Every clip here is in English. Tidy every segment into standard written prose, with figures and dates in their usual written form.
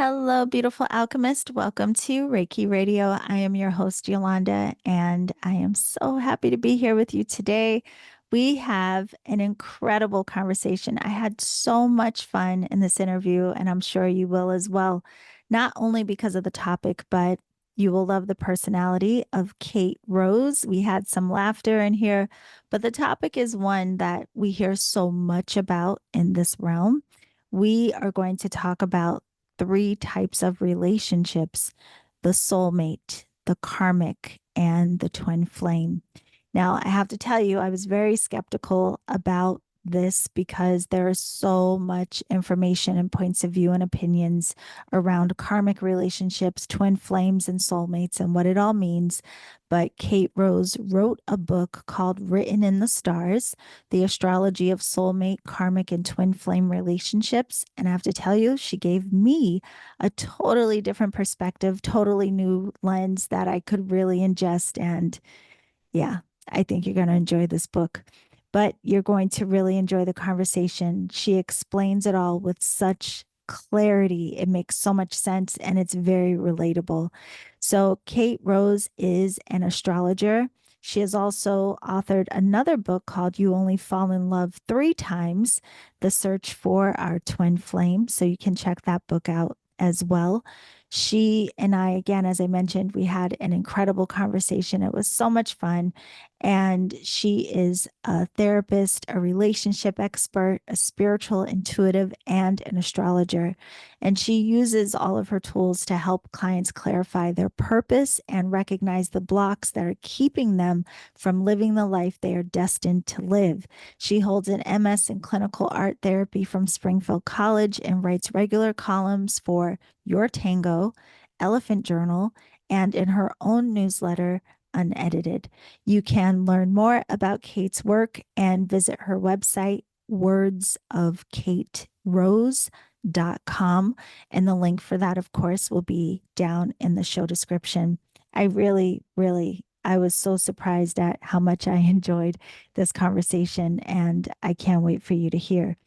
Hello, beautiful alchemist. Welcome to Reiki Radio. I am your host, Yolanda, and I am so happy to be here with you today. We have an incredible conversation. I had so much fun in this interview, and I'm sure you will as well. Not only because of the topic, but you will love the personality of Kate Rose. We had some laughter in here, but the topic is one that we hear so much about in this realm. We are going to talk about three types of relationships: the soulmate, the karmic, and the twin flame. Now, I have to tell you, I was very skeptical about this because there is so much information and points of view and opinions around karmic relationships, twin flames, and soulmates and what it all means. But Kate Rose wrote a book called Written in the Stars: The Astrology of Soulmate, Karmic, and Twin Flame Relationships. And I have to tell you, she gave me a totally different perspective, totally new lens that I could really ingest. And yeah, I think you're going to enjoy this book, but you're going to really enjoy the conversation. She explains it all with such clarity. It makes so much sense and it's very relatable. So, Kate Rose is an astrologer. She has also authored another book called You Only Fall in Love Three Times: The Search for Our Twin Flame. So, you can check that book out as well. She and I, again, as I mentioned, we had an incredible conversation. It was so much fun. And she is a therapist, a relationship expert, a spiritual intuitive, and an astrologer. And she uses all of her tools to help clients clarify their purpose and recognize the blocks that are keeping them from living the life they are destined to live. She holds an MS in clinical art therapy from Springfield College and writes regular columns for Your Tango, Elephant Journal, and in her own newsletter, Unedited. You can learn more about Kate's work and visit her website, wordsofkaterose.com. And the link for that, of course, will be down in the show description. I was so surprised at how much I enjoyed this conversation, and I can't wait for you to hear.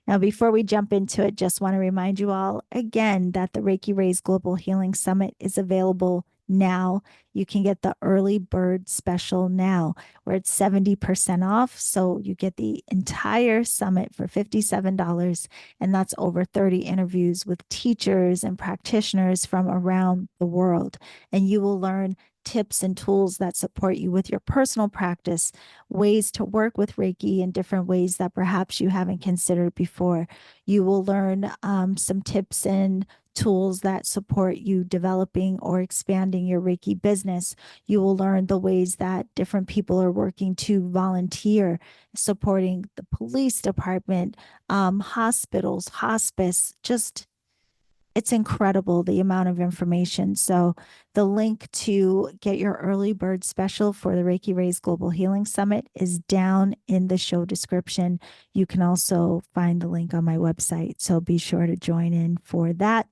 Now, before we jump into it, just want to remind you all again that the Reiki Rays Global Healing Summit is available now. You can get the early bird special now, where it's 70% off. So you get the entire summit for $57. And that's over 30 interviews with teachers and practitioners from around the world. And you will learn tips and tools that support you with your personal practice, ways to work with Reiki in different ways that perhaps you haven't considered before. You will learn some tips and tools that support you developing or expanding your Reiki business. You will learn the ways that different people are working to volunteer, supporting the police department, hospitals, hospice. Just it's incredible the amount of information. So the link to get your early bird special for the Reiki Rays Global Healing Summit is down in the show description. You can also find the link on my website. So be sure to join in for that.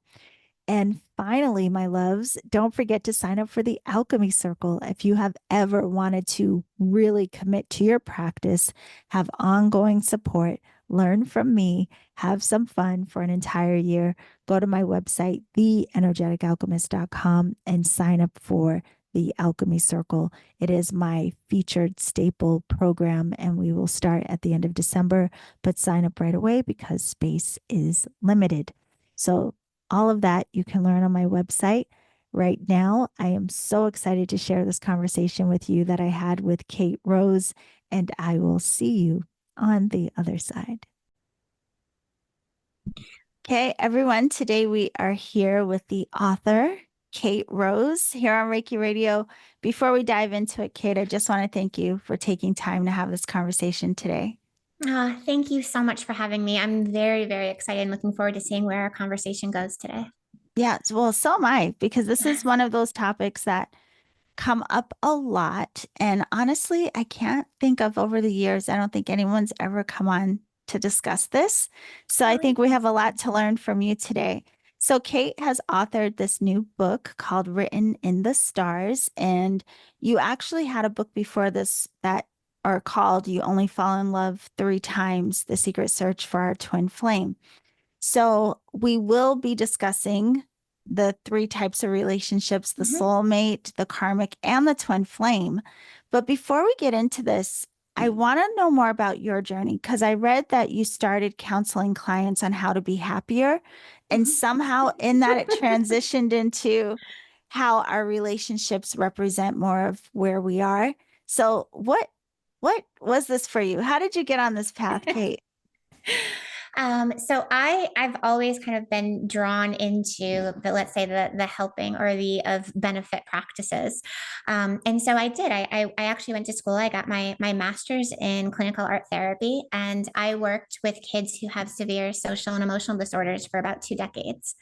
And finally, my loves, don't forget to sign up for the Alchemy Circle. If you have ever wanted to really commit to your practice, have ongoing support, learn from me, have some fun for an entire year, go to my website, theenergeticalchemist.com, and sign up for the Alchemy Circle. It is my featured staple program, and we will start at the end of December, but sign up right away because space is limited. So all of that you can learn on my website. Right now, I am so excited to share this conversation with you that I had with Kate Rose, and I will see you on the other side. Okay, everyone, today we are here with the author, Kate Rose, here on Reiki Radio. Before we dive into it, Kate, I just want to thank you for taking time to have this conversation today. Thank you so much for having me. I'm very, very excited and looking forward to seeing where our conversation goes today. Yeah, well, so am I, because this is one of those topics that come up a lot. And honestly, I can't think of over the years, I don't think anyone's ever come on to discuss this. So I think we have a lot to learn from you today. So Kate has authored this new book called Written in the Stars. And you actually had a book before this that are called You Only Fall in Love Three Times: The Secret Search for Our Twin Flame. So we will be discussing the three types of relationships, the Mhm. soulmate, the karmic, and the twin flame. But before we get into this, I want to know more about your journey because I read that you started counseling clients on how to be happier. And Mhm. somehow in that, it transitioned into how our relationships represent more of where we are. So what was this for you? How did you get on this path, Kate? So I've always kind of been drawn into the, let's say, the helping or the of benefit practices. And so I did. I actually went to school. I got my master's in clinical art therapy, and I worked with kids who have severe social and emotional disorders for about 2 decades.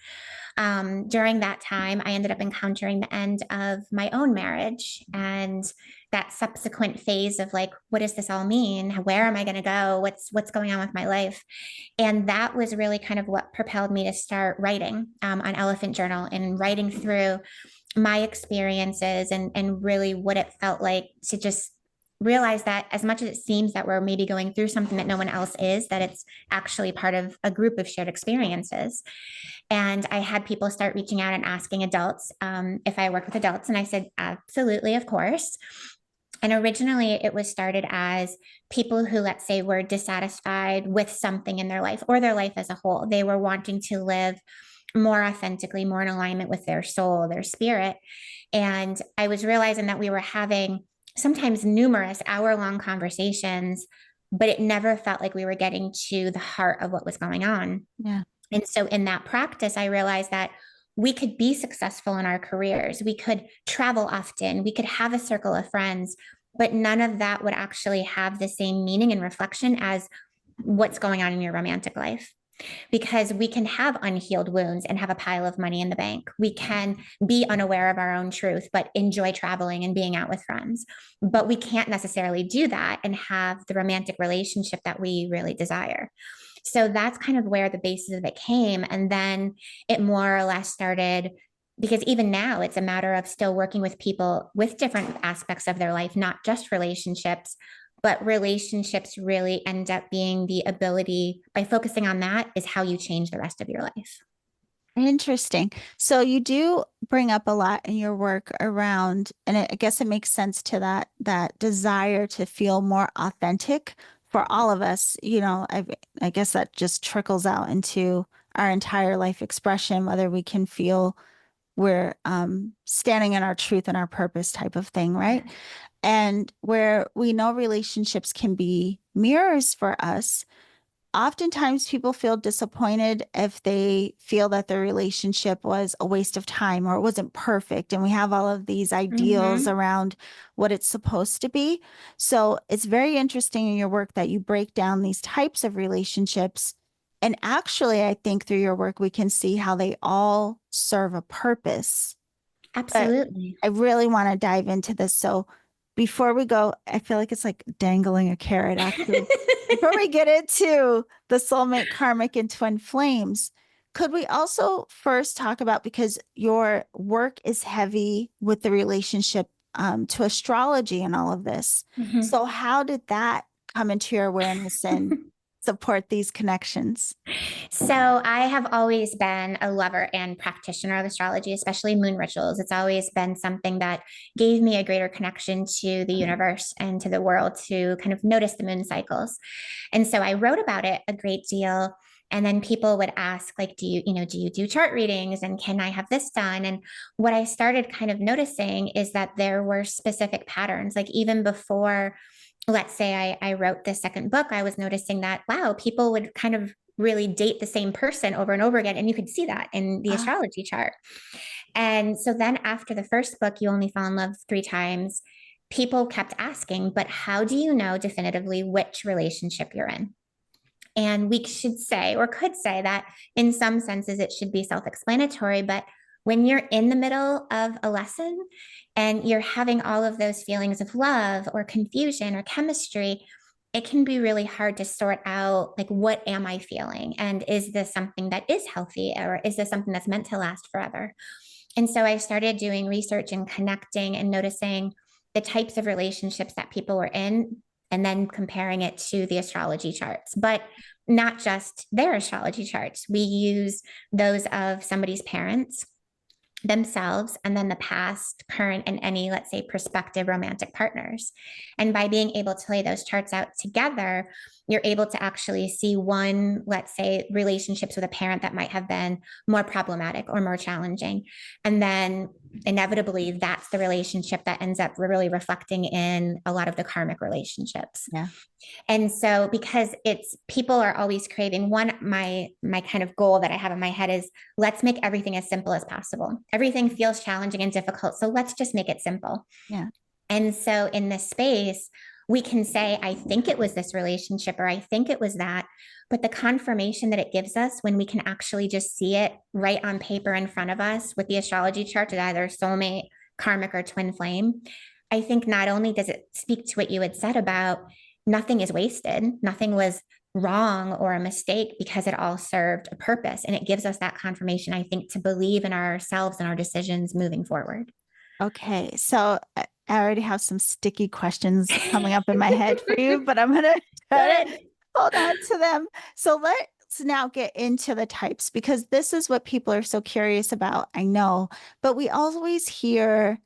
During that time, I ended up encountering the end of my own marriage and that subsequent phase of like, what does this all mean? Where am I going to go? What's going on with my life? And that was really kind of what propelled me to start writing on Elephant Journal and writing through my experiences and really what it felt like to just realize that as much as it seems that we're maybe going through something that no one else is, that it's actually part of a group of shared experiences. And I had people start reaching out and asking adults if I work with adults. And I said, absolutely, of course. And originally, it was started as people who, let's say, were dissatisfied with something in their life or their life as a whole. They were wanting to live more authentically, more in alignment with their soul, their spirit. And I was realizing that we were having sometimes numerous hour-long conversations, but it never felt like we were getting to the heart of what was going on. Yeah. And so in that practice, I realized that we could be successful in our careers. We could travel often. We could have a circle of friends, but none of that would actually have the same meaning and reflection as what's going on in your romantic life. Because we can have unhealed wounds and have a pile of money in the bank. We can be unaware of our own truth, but enjoy traveling and being out with friends. But we can't necessarily do that and have the romantic relationship that we really desire. So that's kind of where the basis of it came. And then it more or less started because even now it's a matter of still working with people with different aspects of their life, not just relationships, but relationships really end up being the ability by focusing on that is how you change the rest of your life. Interesting. So you do bring up a lot in your work around, and I guess it makes sense to that desire to feel more authentic for all of us. I guess that just trickles out into our entire life expression, whether we can feel we're standing in our truth and our purpose type of thing, right? And where we know relationships can be mirrors for us. Oftentimes, people feel disappointed if they feel that their relationship was a waste of time or it wasn't perfect. And we have all of these ideals Mm-hmm. around what it's supposed to be. So it's very interesting in your work that you break down these types of relationships. And actually, I think through your work, we can see how they all serve a purpose. But Absolutely. I really want to dive into this. So before we go, I feel like it's like dangling a carrot, actually. Before we get into the soulmate, karmic, and twin flames, could we also first talk about because your work is heavy with the relationship to astrology and all of this. Mhm. So how did that come into your awareness and support these connections? So I have always been a lover and practitioner of astrology, especially moon rituals. It's always been something that gave me a greater connection to the universe and to the world to kind of notice the moon cycles. And so I wrote about it a great deal. And then people would ask, like, do you do chart readings? And can I have this done? And what I started kind of noticing is that there were specific patterns, like even before, let's say I wrote the second book, I was noticing that, wow, people would kind of really date the same person over and over again. And you could see that in the Ah, astrology chart. And so then after the first book, You Only Fall in Love Three Times, people kept asking, but how do you know definitively which relationship you're in? And we should say, or could say that in some senses it should be self explanatory. But when you're in the middle of a lesson and you're having all of those feelings of love or confusion or chemistry, it can be really hard to sort out like, what am I feeling? And is this something that is healthy or is this something that's meant to last forever? And so I started doing research and connecting and noticing the types of relationships that people were in and then comparing it to the astrology charts, but not just their astrology charts. We use those of somebody's parents. themselves, and then the past, current, and any, let's say, prospective romantic partners. And by being able to lay those charts out together, you're able to actually see one, let's say, relationships with a parent that might have been more problematic or more challenging. And then inevitably, that's the relationship that ends up really reflecting in a lot of the karmic relationships. Yeah. And so because it's people are always craving one, my kind of goal that I have in my head is let's make everything as simple as possible. Everything feels challenging and difficult, so let's just make it simple. Yeah. And so in this space, we can say, I think it was this relationship, or I think it was that. But the confirmation that it gives us when we can actually just see it right on paper in front of us with the astrology chart, either soulmate, karmic, or twin flame, I think not only does it speak to what you had said about nothing is wasted, nothing was wrong or a mistake, because it all served a purpose. And it gives us that confirmation, I think, to believe in ourselves and our decisions moving forward. Okay. So I already have some sticky questions coming up in my head for you, but I'm going to try to Good. hold on to them. So let's now get into the types, because this is what people are so curious about. I know, but we always hear,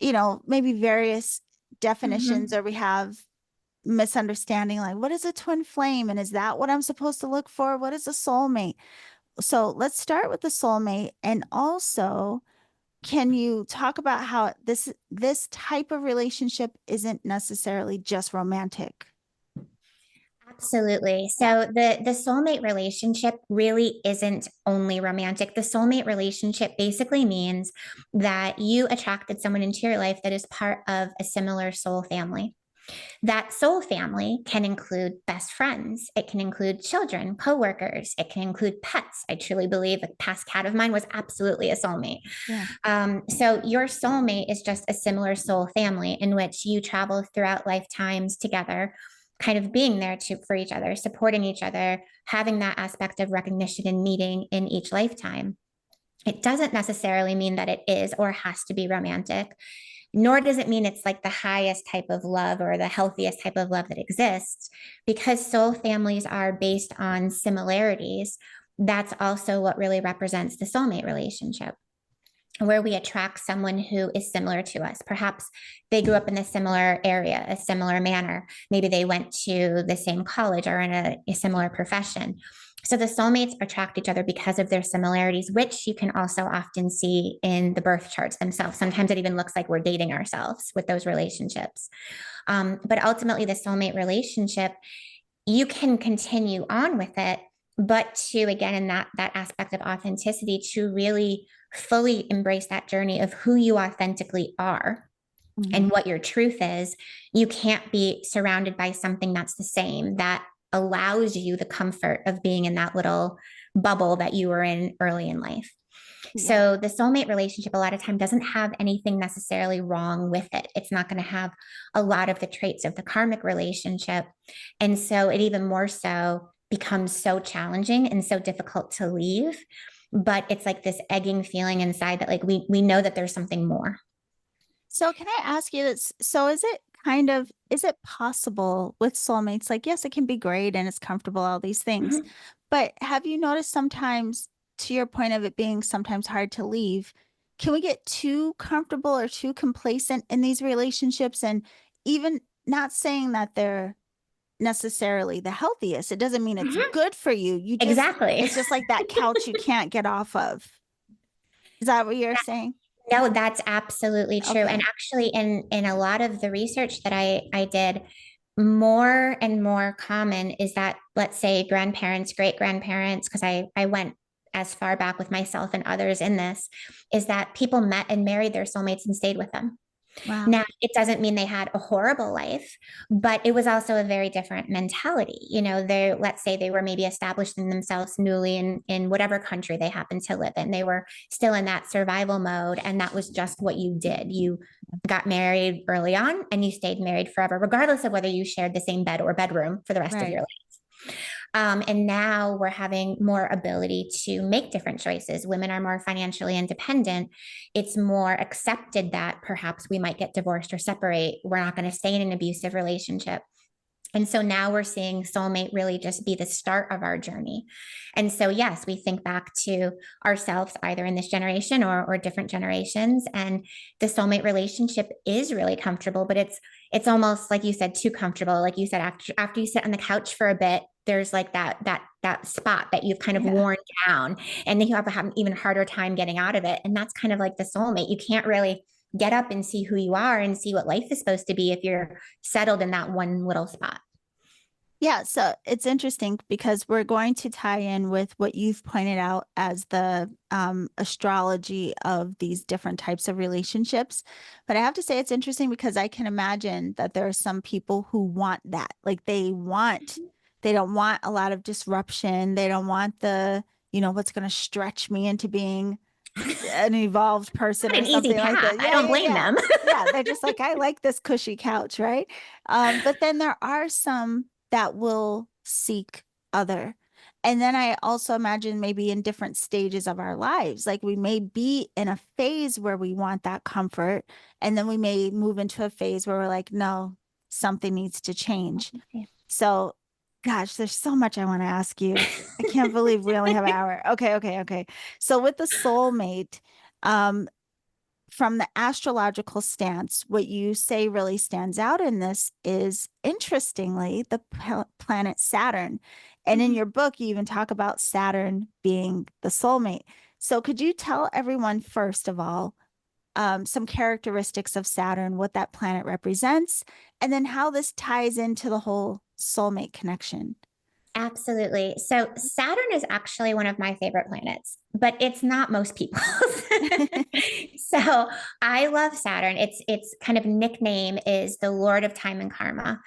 maybe various definitions, Mhm. or we have misunderstanding, like, what is a twin flame? And is that what I'm supposed to look for? What is a soulmate? So let's start with the soulmate. And also, can you talk about how this type of relationship isn't necessarily just romantic? Absolutely. Yeah. So the soulmate relationship really isn't only romantic. The soulmate relationship basically means that you attracted someone into your life that is part of a similar soul family. That soul family can include best friends. It can include children, coworkers. It can include pets. I truly believe a past cat of mine was absolutely a soulmate. Yeah. So your soulmate is just a similar soul family in which you travel throughout lifetimes together, kind of being there for each other, supporting each other, having that aspect of recognition and meeting in each lifetime. It doesn't necessarily mean that it is or has to be romantic, nor does it mean it's like the highest type of love or the healthiest type of love that exists. Because soul families are based on similarities, that's also what really represents the soulmate relationship, where we attract someone who is similar to us. Perhaps they grew up in a similar area, a similar manner. Maybe they went to the same college or in a similar profession. So the soulmates attract each other because of their similarities, which you can also often see in the birth charts themselves. Sometimes it even looks like we're dating ourselves with those relationships. But ultimately, the soulmate relationship, you can continue on with it, but to, again, in that aspect of authenticity, to really fully embrace that journey of who you authentically are Mhm. and what your truth is. You can't be surrounded by something that's the same, that allows you the comfort of being in that little bubble that you were in early in life. Yeah. So the soulmate relationship a lot of time doesn't have anything necessarily wrong with it. It's not going to have a lot of the traits of the karmic relationship. And so it even more so becomes so challenging and so difficult to leave. But it's like this egging feeling inside that, like, we know that there's something more. So can I ask you this? So is it possible with soulmates? Like, yes, it can be great and it's comfortable, all these things. Mhm. But have you noticed sometimes, to your point of it being sometimes hard to leave, can we get too comfortable or too complacent in these relationships? And even not saying that they're necessarily the healthiest, it doesn't mean it's Mhm. good for you. Exactly. It's just like that couch you can't get off of. Is that what you're saying? No, that's absolutely true. And Okay. actually, in a lot of the research that I did, more and more common is that, let's say, grandparents, great grandparents, because I went as far back with myself and others in this, is that people met and married their soulmates and stayed with them. Wow. Now, it doesn't mean they had a horrible life, but it was also a very different mentality. Let's say they were maybe established in themselves newly in whatever country they happened to live in. They were still in that survival mode, and that was just what you did. You got married early on and you stayed married forever, regardless of whether you shared the same bed or bedroom for the rest of your Right. life. And now we're having more ability to make different choices. Women are more financially independent. It's more accepted that perhaps we might get divorced or separate. We're not going to stay in an abusive relationship. And so now we're seeing soulmate really just be the start of our journey. And so, yes, we think back to ourselves either in this generation or different generations. And the soulmate relationship is really comfortable, but it's almost like you said, too comfortable. Like you said, after you sit on the couch for a bit, there's like that spot that you've kind of Yeah. worn down, and then you have an even harder time getting out of it. And that's kind of like the soulmate. You can't really get up and see who you are and see what life is supposed to be if you're settled in that one little spot. Yeah, so it's interesting because we're going to tie in with what you've pointed out as the astrology of these different types of relationships. But I have to say it's interesting because I can imagine that there are some people who want that. Like they don't want a lot of disruption. They don't want what's going to stretch me into being an evolved person Not or an easy something like path. that. I Yeah, don't yeah, blame yeah. them. Yeah, they're just like, I like this cushy couch, right? But then there are some that will seek other. And then I also imagine maybe in different stages of our lives, like we may be in a phase where we want that comfort, and then we may move into a phase where we're like, no, something needs to change. So, gosh, there's so much I want to ask you. I can't believe we only have an hour. Okay, okay, okay. So with the soulmate, um, from the astrological stance, what you say really stands out in this is interestingly the planet Saturn. And in Mhm. your book, you even talk about Saturn being the soulmate. So could you tell everyone, first of all, some characteristics of Saturn, what that planet represents, and then how this ties into the whole soulmate connection? Absolutely. So Saturn is actually one of my favorite planets, but it's not most people's. So I love Saturn. Its kind of nickname is the Lord of Time and Karma.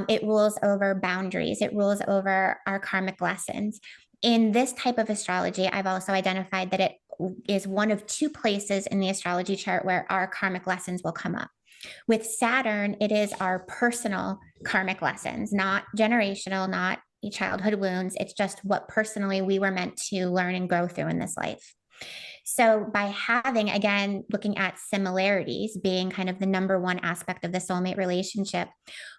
It rules over boundaries. It rules over our karmic lessons. In this type of astrology, I've also identified that it is one of two places in the astrology chart where our karmic lessons will come up. With Saturn, it is our personal karmic lessons, not generational, not childhood wounds. It's just what personally we were meant to learn and grow through in this life. So, by having, again, looking at similarities being kind of the number one aspect of the soulmate relationship,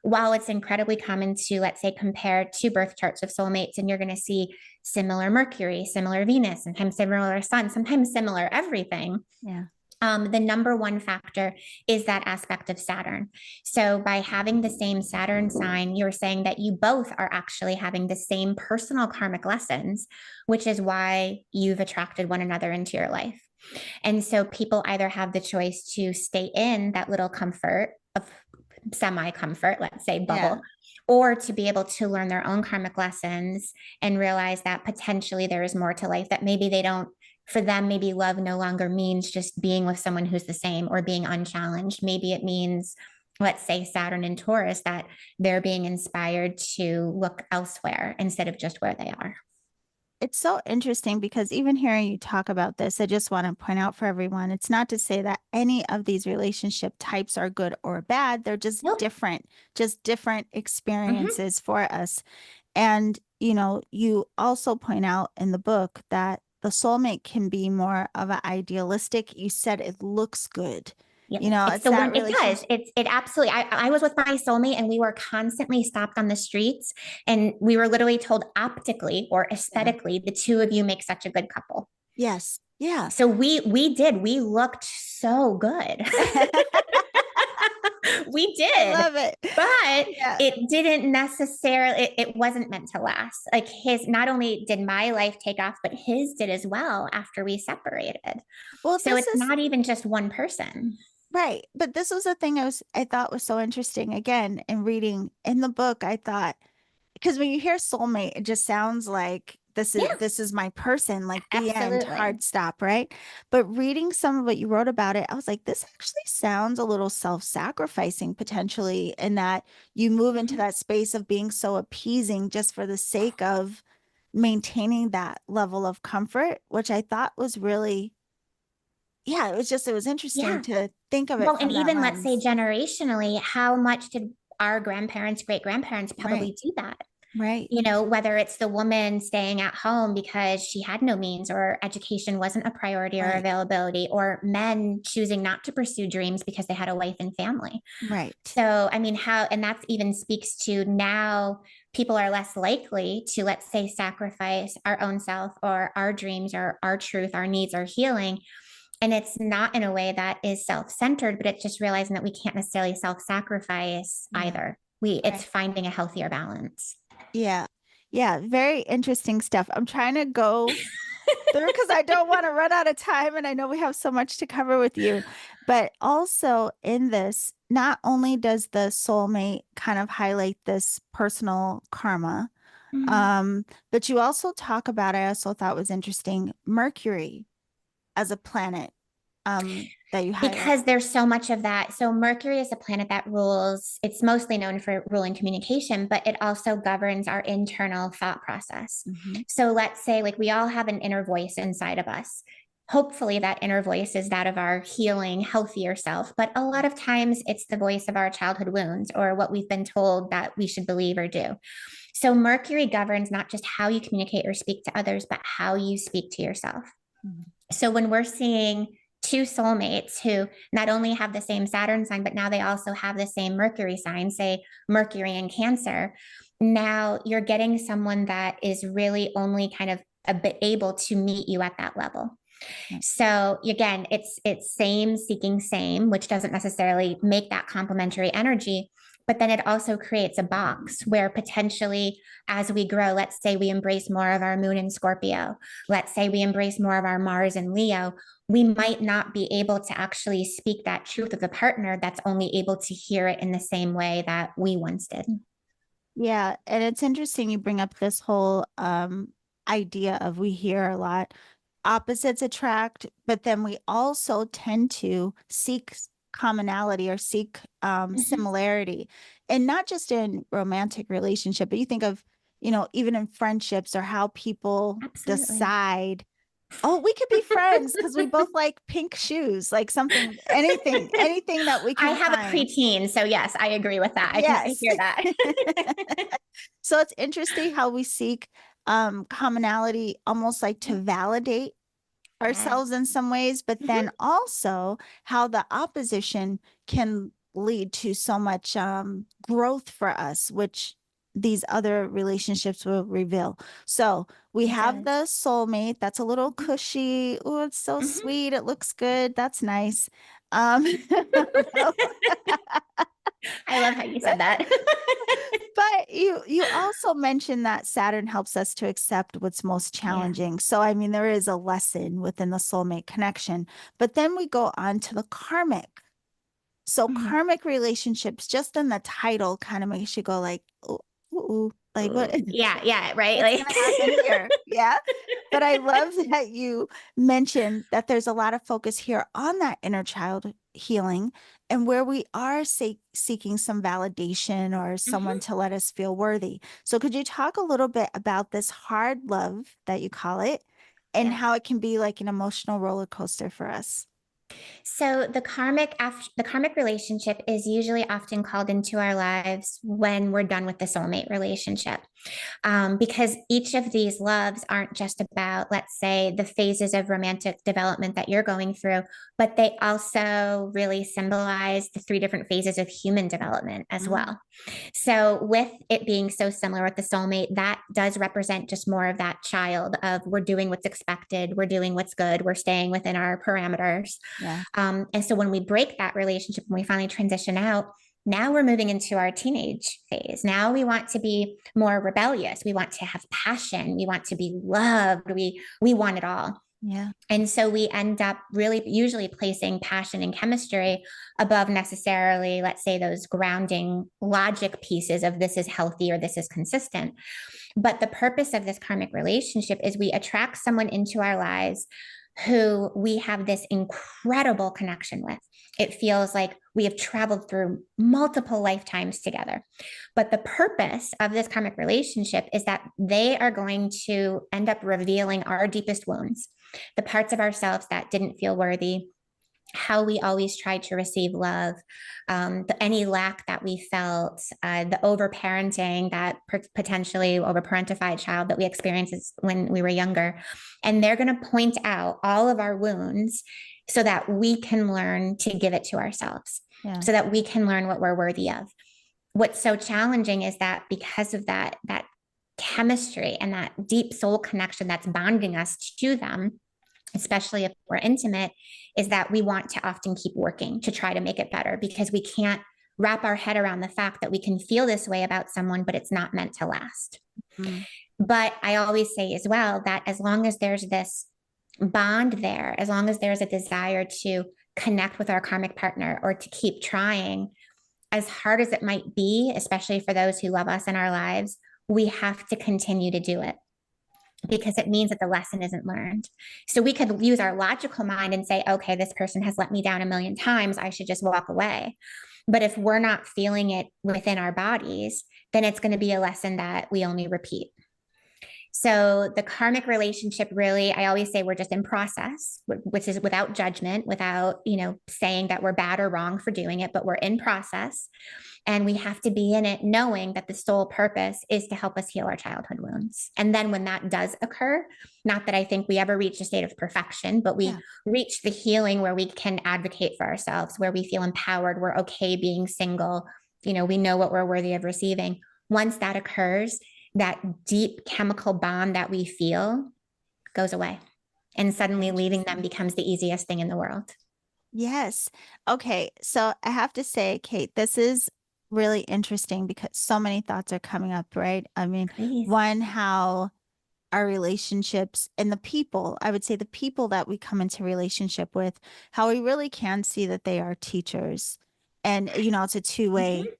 while it's incredibly common to, let's say, compare two birth charts of soulmates, and you're going to see similar Mercury, similar Venus, sometimes similar Sun, sometimes similar everything. Yeah. The number one factor is that aspect of Saturn. So, by having the same Saturn sign, you're saying that you both are actually having the same personal karmic lessons, which is why you've attracted one another into your life. And so, people either have the choice to stay in that little comfort of semi comfort, let's say Yeah. bubble, or to be able to learn their own karmic lessons and realize that potentially there is more to life that maybe they don't, for them, maybe love no longer means just being with someone who's the same or being unchallenged. Maybe it means, let's say, Saturn and Taurus, that they're being inspired to look elsewhere instead of just where they are. It's so interesting because even hearing you talk about this, I just want to point out for everyone, it's not to say that any of these relationship types are good or bad. They're Nope. just different Mm-hmm. experiences for us. And, you also point out in the book that the soulmate can be more of an idealistic. You said it looks good. Yep. It's It's the that one, it does. relationship. It absolutely, I was with my soulmate and we were constantly stopped on the streets and we were literally told optically or Yeah. aesthetically, the two of you make such a good couple. Yes. Yeah. So we looked so good. We I did, love it. but Yeah. it didn't necessarily, it wasn't meant to last. Like his, not only did my life take off, but his did as well after we separated. Well, So this it's is not even just one person. right. But this was the thing I thought was so interesting. Again, in reading in the book, I thought because when you hear soulmate, it just sounds like Yeah, this is my person, like the end, absolutely. hard stop, right? But reading some of what you wrote about it, I was like, this actually sounds a little self-sacrificing potentially, in that you move into Mhm. that space of being so appeasing just for the sake of maintaining that level of comfort, which I thought was really, yeah, it was interesting Yeah. to think of it Well, and from that even let's say lens. generationally, how much did our grandparents, great grandparents Right. probably do that? Right. Whether it's the woman staying at home because she had no means or education wasn't a priority or Right. availability, or men choosing not to pursue dreams because they had a wife and family. Right. So, I mean, and that even speaks to now people are less likely to, let's say, sacrifice our own self or our dreams or our truth, our needs, our healing. And it's not in a way that is self-centered, but it's just realizing that we can't necessarily self-sacrifice Yeah. either. It's Right. finding a healthier balance. Yeah. Yeah. Very interesting stuff. I'm trying to go through because I don't want to run out of time. And I know we have so much to cover with you. But also in this, not only does the soulmate kind of highlight this personal karma, Mm. but you also talk about, I also thought was interesting, Mercury as a planet, that you highlight. Because there's so much of that. So Mercury is a planet that rules, it's mostly known for ruling communication, but it also governs our internal thought process. Hmm. So let's say, like, we all have an inner voice inside of us. Hopefully that inner voice is that of our healing, healthier self, but a lot of times it's the voice of our childhood wounds or what we've been told that we should believe or do. So Mercury governs not just how you communicate or speak to others, but how you speak to yourself. Hmm. So when we're seeing two soulmates who not only have the same Saturn sign, but now they also have the same Mercury sign, say Mercury in Cancer, now you're getting someone that is really only kind of a bit able to meet you at that level. So again, it's same seeking same, which doesn't necessarily make that complementary energy, but then it also creates a box where potentially as we grow, let's say we embrace more of our moon in Scorpio, let's say we embrace more of our Mars in Leo, we might not be able to actually speak that truth of the partner that's only able to hear it in the same way that we once did. Yeah, and it's interesting you bring up this whole idea of we hear a lot opposites attract, but then we also tend to seek commonality or seek Mhm. similarity. And not just in romantic relationship, but you think of, you know, even in friendships or how people Absolutely. decide, oh, we could be friends because we both like pink shoes, like something, anything that we I can have a find. preteen, so yes, I agree with that. I Yes. hear that. So it's interesting how we seek commonality almost like to validate Yes, ourselves in some ways, but then mhm, also how the opposition can lead to so much growth for us, which these other relationships will reveal. So we it have does. the soulmate that's a little Mhm, cushy. Oh, it's so mhm. sweet. It looks good. That's nice. Um, I love how you said that. but you also mentioned that Saturn helps us to accept what's most Yeah. challenging. So I mean there is a lesson within the soulmate connection. But then we go on to the karmic. So Mhm. karmic relationships, just in the title, kind of makes you go like, ooh, ooh, like what Ooh, yeah, yeah, right. what's Like, going to happen here? Yeah. But I love that you mentioned that there's a lot of focus here on that inner child healing and where we are seeking some validation or someone mhm, to let us feel worthy. So, could you talk a little bit about this hard love that you call it and yes. how it can be like an emotional roller coaster for us? So the karmic relationship is usually often called into our lives when we're done with the soulmate relationship. Because each of these loves aren't just about, let's say, the phases of romantic development that you're going through, but they also really symbolize the three different phases of human development as Mm, well. So, with it being so similar with the soulmate, that does represent just more of that child of we're doing what's expected, we're doing what's good, we're staying within our parameters. yeah. And so, when we break that relationship, when we finally transition out, now we're moving into our teenage phase. Now we want to be more rebellious. We want to have passion. We want to be loved. We want it all. Yeah. And so we end up really usually placing passion and chemistry above necessarily, let's say, those grounding logic pieces of this is healthy or this is consistent. But the purpose of this karmic relationship is we attract someone into our lives who we have this incredible connection with. It feels like we have traveled through multiple lifetimes together. But the purpose of this karmic relationship is that they are going to end up revealing our deepest wounds, the parts of ourselves that didn't feel worthy, how we always tried to receive love, any lack that we felt, the overparenting, that potentially overparentified child that we experienced when we were younger. And they're going to point out all of our wounds so that we can learn to give it to ourselves, Yeah. so that we can learn what we're worthy of. What's so challenging is that because of that chemistry and that deep soul connection that's bonding us to them, especially if we're intimate, is that we want to often keep working to try to make it better, because we can't wrap our head around the fact that we can feel this way about someone, but it's not meant to last. Mm. But I always say as well that as long as there's this bond there, as long as there's a desire to connect with our karmic partner or to keep trying, as hard as it might be, especially for those who love us in our lives, we have to continue to do it, because it means that the lesson isn't learned. So we could use our logical mind and say, okay, this person has let me down a million times, I should just walk away. But if we're not feeling it within our bodies, then it's going to be a lesson that we only repeat. So the karmic relationship, really, I always say we're just in process, which is without judgment, without, saying that we're bad or wrong for doing it, but we're in process. And we have to be in it knowing that the sole purpose is to help us heal our childhood wounds. And then when that does occur, not that I think we ever reach a state of perfection, but we Yeah. reach the healing where we can advocate for ourselves, where we feel empowered, we're okay being single, we know what we're worthy of receiving. Once that occurs, that deep chemical bond that we feel goes away. And suddenly leaving them Interesting. becomes the easiest thing in the world. Yes. Okay. So I have to say, Kate, this is really interesting because so many thoughts are coming up, right? I mean, Please. one, how our relationships and the people, I would say the people that we come into relationship with, how we really can see that they are teachers. And, it's a two-way Mhm.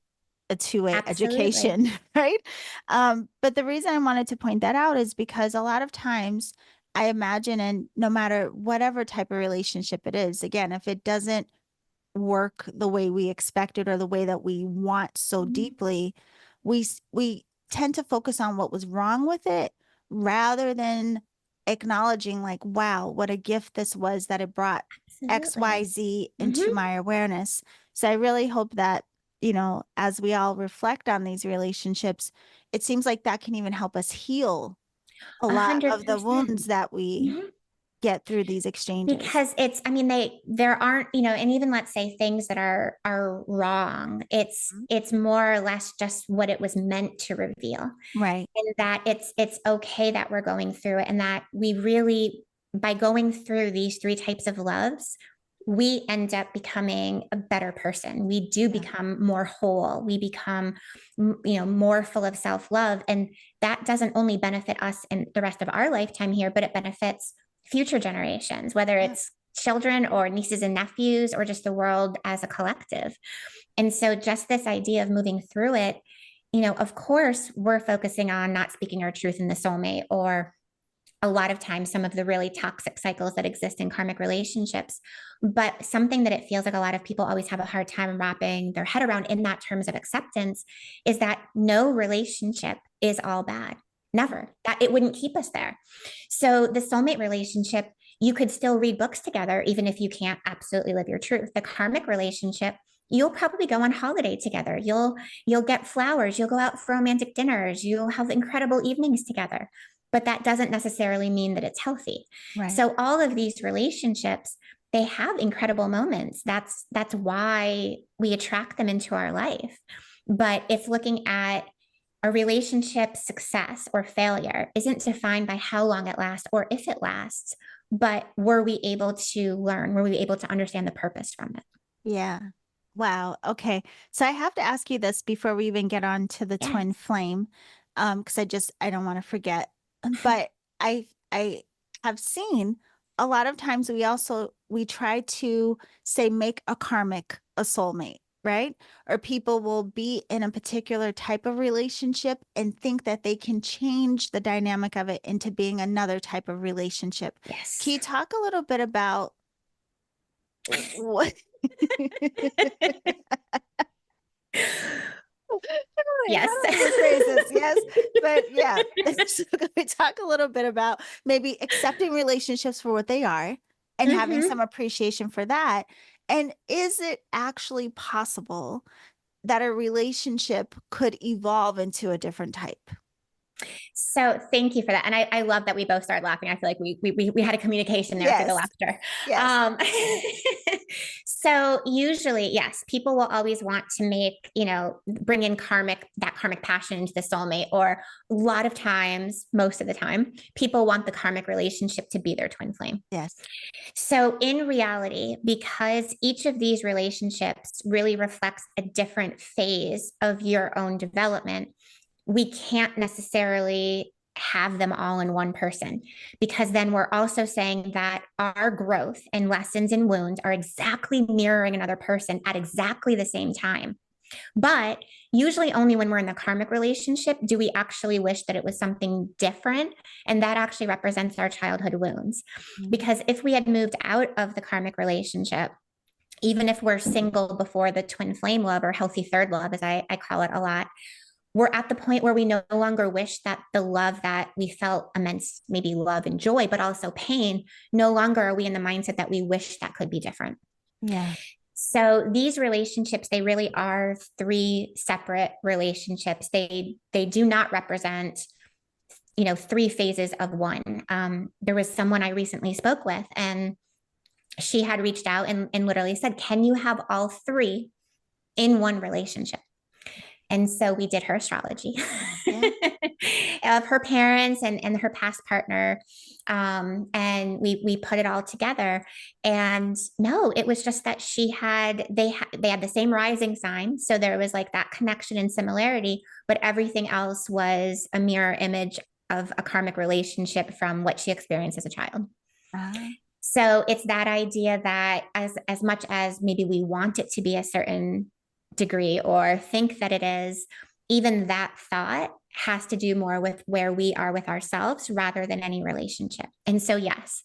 a two-way Absolutely. education, right? But the reason I wanted to point that out is because a lot of times I imagine, and no matter whatever type of relationship it is, again, if it doesn't work the way we expected or the way that we want so Mhm. deeply, we tend to focus on what was wrong with it rather than acknowledging like, wow, what a gift this was that it brought Absolutely. XYZ into Mhm. my awareness. So I really hope that, as we all reflect on these relationships, it seems like that can even help us heal a A lot hundred of the wounds percent. that we Mhm. get through these exchanges. Because there aren't, and even let's say things that are wrong, Mhm. it's more or less just what it was meant to reveal. Right. And that it's okay that we're going through it, and that we really, by going through these three types of loves, we end up becoming a better person. We do Yeah. become more whole. We become, more full of self-love. And that doesn't only benefit us in the rest of our lifetime here, but it benefits future generations, whether Yeah. it's children or nieces and nephews or just the world as a collective. And so just this idea of moving through it, of course, we're focusing on not speaking our truth in the soulmate, or a lot of times some of the really toxic cycles that exist in karmic relationships. But something that it feels like a lot of people always have a hard time wrapping their head around in that terms of acceptance is that no relationship is all bad. Never. That it wouldn't keep us there. So the soulmate relationship, you could still read books together, even if you can't absolutely live your truth. The karmic relationship, you'll probably go on holiday together. You'll get flowers, you'll go out for romantic dinners, you'll have incredible evenings together. But that doesn't necessarily mean that it's healthy. Right. So all of these relationships, they have incredible moments. That's why we attract them into our life. But if looking at a relationship success or failure isn't defined by how long it lasts or if it lasts, but were we able to learn? Were we able to understand the purpose from it? Yeah. Wow. Okay. So I have to ask you this before we even get on to the twin Yes. flame, because I don't want to forget. But I have seen a lot of times we try to say make a karmic a soulmate, right? Or people will be in a particular type of relationship and think that they can change the dynamic of it into being another type of relationship. Can Yes. you talk a little bit about what? Yes. How do I even phrase this? Yes, but yeah. So can we talk a little bit about maybe accepting relationships for what they are and having Mm-hmm. some appreciation for that. And is it actually possible that a relationship could evolve into a different type? So thank you for that. And I love that we both started laughing. I feel like we had a communication there through the Yes. laughter. Yes. Um, so usually, yes, people will always want to make, bring in that karmic passion into the soulmate, or a lot of times, most of the time, people want the karmic relationship to be their twin flame. Yes. So, in reality, because each of these relationships really reflects a different phase of your own development, we can't necessarily have them all in one person, because then we're also saying that our growth and lessons and wounds are exactly mirroring another person at exactly the same time. But usually, only when we're in the karmic relationship do we actually wish that it was something different. And that actually represents our childhood wounds. Mhm. Because if we had moved out of the karmic relationship, even if we're single before the twin flame love, or healthy third love, as I call it a lot, we're at the point where we no longer wish that the love that we felt, immense, maybe love and joy, but also pain, no longer are we in the mindset that we wish that could be different. Yeah. So these relationships, they really are three separate relationships. They do not represent, three phases of one. There was someone I recently spoke with, and she had reached out and literally said, "Can you have all three in one relationship?" And so we did her astrology Yeah. of her parents and her past partner. And we put it all together. And no, it was just that they had the same rising sign. So there was like that connection and similarity, but everything else was a mirror image of a karmic relationship from what she experienced as a child. Uh, So it's that idea that as much as maybe we want it to be a certain degree or think that it is, even that thought has to do more with where we are with ourselves rather than any relationship. And so yes,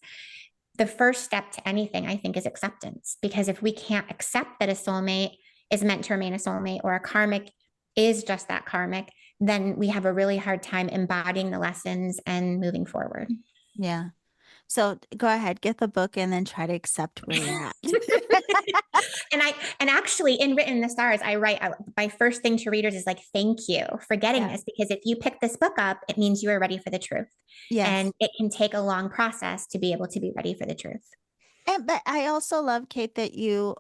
the first step to anything, I think, is acceptance. Because if we can't accept that a soulmate is meant to remain a soulmate, or a karmic is just that karmic, then we have a really hard time embodying the lessons and moving forward. yeah. So go ahead, get the book and then try to accept where you're at. And actually, in Written in the Stars, I write, my first thing to readers is like, thank you for getting Yeah. this, because if you pick this book up, it means you are ready for the truth. Yes. And it can take a long process to be able to be ready for the truth. And but I also love, Kate, that you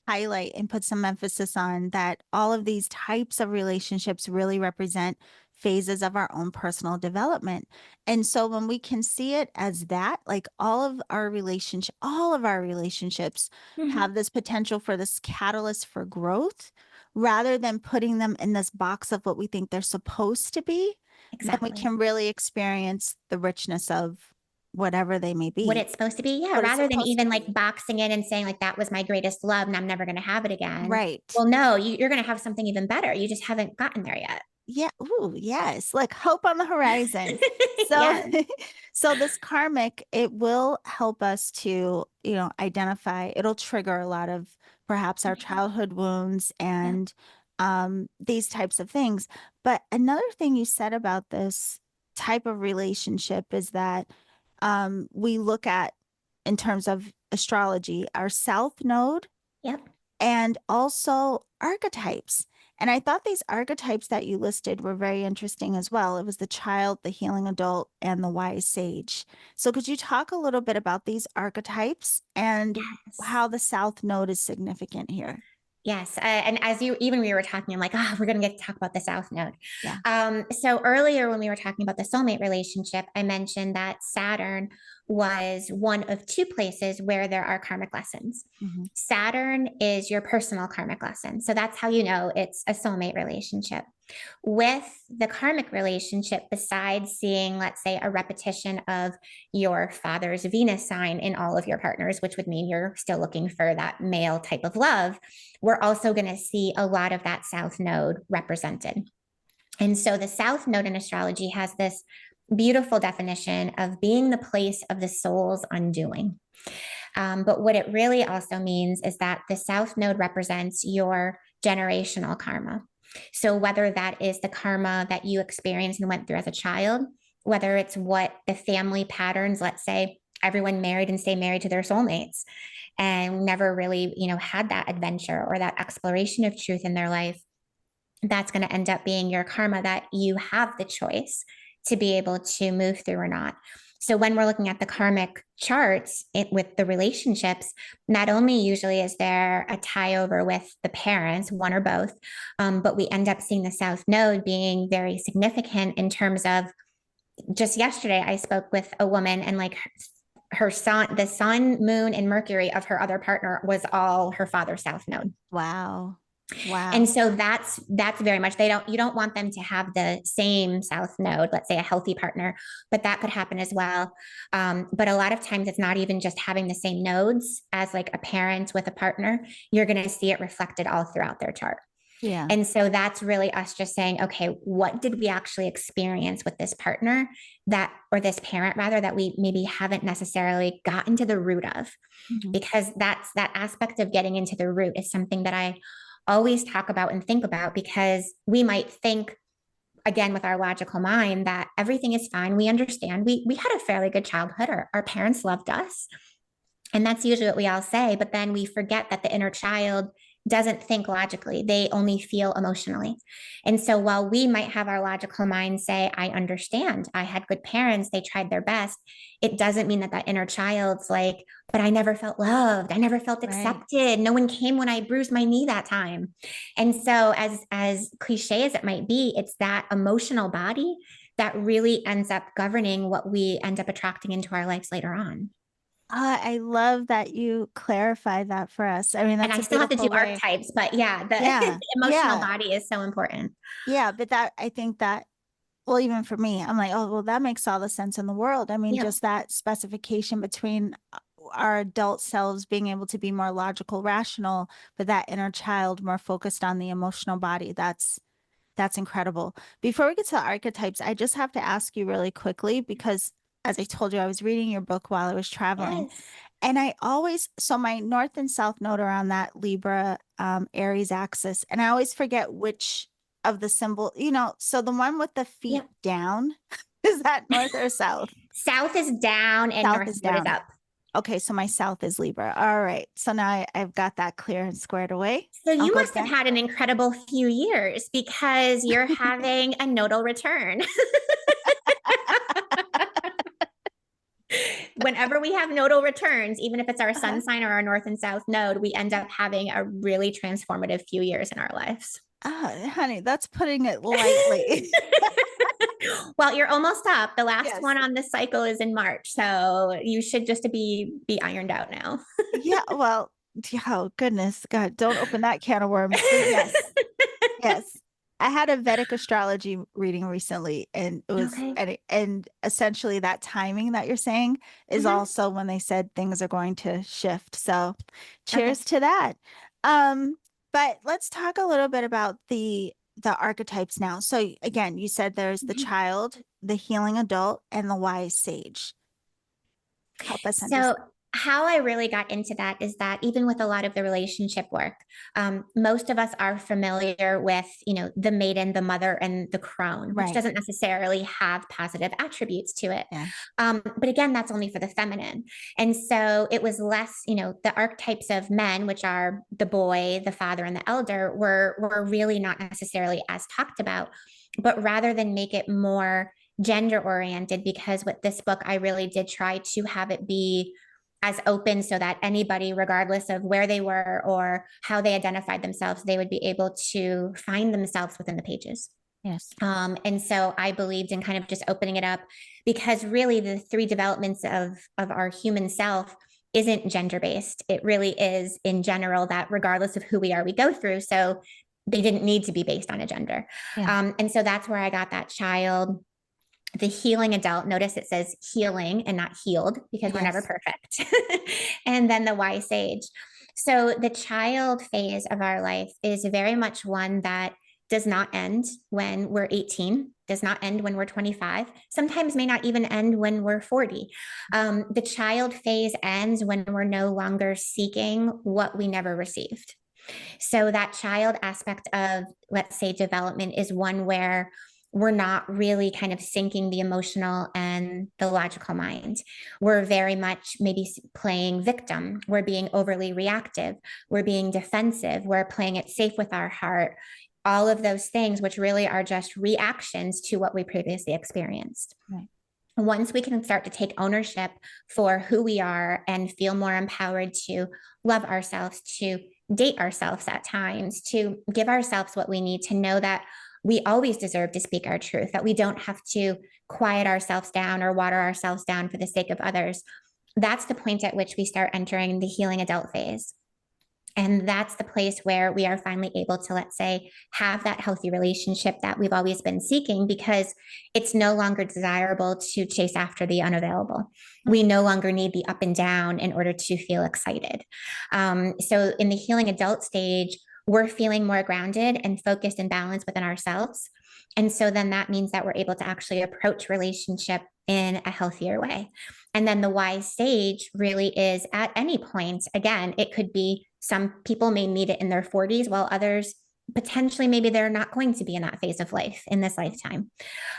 highlight and put some emphasis on that all of these types of relationships really represent phases of our own personal development. And so when we can see it as that, like all of our relationships Mm-hmm. have this potential for this catalyst for growth, rather than putting them in this box of what we think they're supposed to be, then we Exactly. can really experience the richness of whatever they may What be, it's supposed to be. Yeah. what it's Rather than supposed to even be. like boxing in and saying, like, that was my greatest love and I'm never going to have it again. Right. Well, no, you're going to have something even better. You just haven't gotten there yet. Yeah. Ooh, yes. Like hope on the horizon. So, Yes. so this karmic, it will help us to, identify, it'll trigger a lot of perhaps our childhood wounds Yep. and these types of things. But another thing you said about this type of relationship is that we look at, in terms of astrology, our south node Yep. and also archetypes. And I thought these archetypes that you listed were very interesting as well. It was the child, the healing adult, and the wise sage. So could you talk a little bit about these archetypes and Yes. how the South Node is significant here? Yes. And as we were talking, I'm like, we're going to get to talk about the South Node. Yeah. So earlier, when we were talking about the soulmate relationship, I mentioned that Saturn was one of two places where there are karmic lessons. Mhm. Saturn is your personal karmic lesson. So that's how you know it's a soulmate relationship. With the karmic relationship, besides seeing, let's say, a repetition of your father's Venus sign in all of your partners, which would mean you're still looking for that male type of love, we're also going to see a lot of that South Node represented. And so the South Node in astrology has this beautiful definition of being the place of the soul's undoing. But what it really also means is that the South Node represents your generational karma. So whether that is the karma that you experienced and went through as a child, whether it's what the family patterns, let's say, everyone married and stay married to their soulmates and never really, had that adventure or that exploration of truth in their life. That's going to end up being your karma that you have the choice to be able to move through or not. So when we're looking at the karmic charts with the relationships, not only usually is there a tie over with the parents, one or both, but we end up seeing the South Node being very significant in terms of, just yesterday, I spoke with a woman, and like her son, the sun, moon, and Mercury of her other partner was all her father's South Node. Wow. And Wow. so that's very much, you don't want them to have the same South Node, let's say a healthy partner, but that could happen as well. But a lot of times it's not even just having the same nodes as like a parent with a partner. You're going to see it reflected all throughout their chart. Yeah. And so that's really us just saying, okay, what did we actually experience with this partner or this parent rather, that we maybe haven't necessarily gotten to the root of? Mhm. Because that aspect of getting into the root is something that I always talk about and think about, because we might think, again, with our logical mind, that everything is fine. We understand. We had a fairly good childhood. Our parents loved us. And that's usually what we all say. But then we forget that the inner child doesn't think logically, they only feel emotionally. And so while we might have our logical mind say, I understand, I had good parents, they tried their best, it doesn't mean that that inner child's like, but I never felt loved, I never felt Right. accepted, no one came when I bruised my knee that time. And so as cliche as it might be, it's that emotional body that really ends up governing what we end up attracting into our lives later on. I love that you clarify that for us. I mean, And that's I a still have to do beautiful way. archetypes, but yeah, the Yeah. emotional Yeah. body is so important. Yeah. But that, I think that, well, even for me, I'm like, oh, well, that makes all the sense in the world. I mean, Yep. just that specification between our adult selves being able to be more logical, rational, but that inner child more focused on the emotional body. That's incredible. Before we get to the archetypes, I just have to ask you really quickly because, as I told you, I was reading your book while I was traveling. Yes. And I always, so my north and south node are on that Libra Aries axis. And I always forget which of the symbol, so the one with the feet Yep. down, is that north or south? South is down and South north is node is down. up. Okay, so my south is Libra. All right. So now I've got that clear and squared away. So I'll you go must have back. had an incredible few years because you're having a nodal return. Whenever we have nodal returns, even if it's our Uh-huh. sun sign or our north and south node, we end up having a really transformative few years in our lives. Oh, honey, that's putting it lightly. Well, you're almost up. The last Yes. one on this cycle is in March, so you should just be ironed out now. Yeah. Well, oh, goodness. God, don't open that can of worms. But yes, yes. I had a Vedic astrology reading recently, and it was, Okay. and essentially that timing that you're saying is Mhm. also when they said things are going to shift. So, Okay. cheers to that. Um, but let's talk a little bit about the archetypes now. So again, you said there's the Mhm. child, the healing adult, and the wise sage. Help us So, understand. how I really got into that is that even with a lot of the relationship work, most of us are familiar with, the maiden, the mother, and the crone, which Right. doesn't necessarily have positive attributes to it. Yeah. But again, that's only for the feminine. And so it was less, the archetypes of men, which are the boy, the father, and the elder, were really not necessarily as talked about. But rather than make it more gender oriented, because with this book I really did try to have it be as open so that anybody, regardless of where they were or how they identified themselves, they would be able to find themselves within the pages. Yes. And so I believed in kind of just opening it up, because really the three developments of our human self isn't gender based. It really is in general, that regardless of who we are, we go through. So they didn't need to be based on a gender. Yeah. And so that's where I got that child, the healing adult. Notice it says healing and not healed, because we're never Yes. perfect. And then the wise sage. So the child phase of our life is very much one that does not end when we're 18, does not end when we're 25, sometimes may not even end when we're 40. The child phase ends when we're no longer seeking what we never received. So that child aspect of, let's say, development is one where we're not really kind of syncing the emotional and the logical mind. We're very much maybe playing victim. We're being overly reactive. We're being defensive. We're playing it safe with our heart. All of those things, which really are just reactions to what we previously experienced. Right. Once we can start to take ownership for who we are and feel more empowered to love ourselves, to date ourselves at times, to give ourselves what we need, to know that we always deserve to speak our truth, that we don't have to quiet ourselves down or water ourselves down for the sake of others. That's the point at which we start entering the healing adult phase. And that's the place where we are finally able to, let's say, have that healthy relationship that we've always been seeking, because it's no longer desirable to chase after the unavailable. We no longer need the up and down in order to feel excited. So in the healing adult stage, we're feeling more grounded and focused and balanced within ourselves. And so then that means that we're able to actually approach relationship in a healthier way. And then the wise stage really is at any point. Again, it could be some people may need it in their 40s, while others potentially maybe they're not going to be in that phase of life in this lifetime.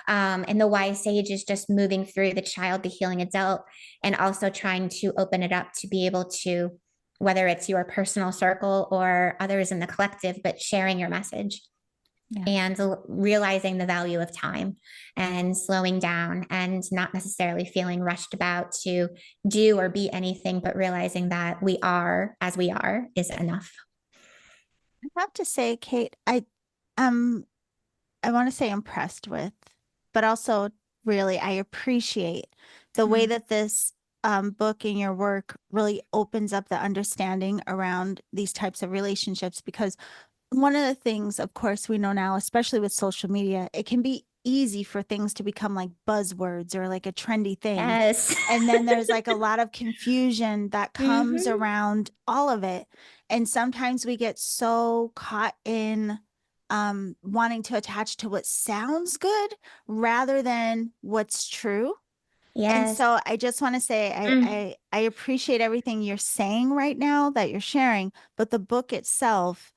And the wise sage is just moving through the child, the healing adult, and also trying to open it up to be able to, whether it's your personal circle or others in the collective, but sharing your message. Yeah. And realizing the value of time and slowing down and not necessarily feeling rushed about to do or be anything, but realizing that we are as we are is enough. I have to say, Kate, um I want to say impressed with, but also really I appreciate the way Mm. that this book and your work really opens up the understanding around these types of relationships. Because one of the things, of course, we know now, especially with social media, it can be easy for things to become like buzzwords or like a trendy thing. Yes. And then there's like a lot of confusion that comes Mm-hmm. around all of it. And sometimes we get so caught in wanting to attach to what sounds good rather than what's true. And Yes. so I just want to say Mm. I appreciate everything you're saying right now that you're sharing, but the book itself,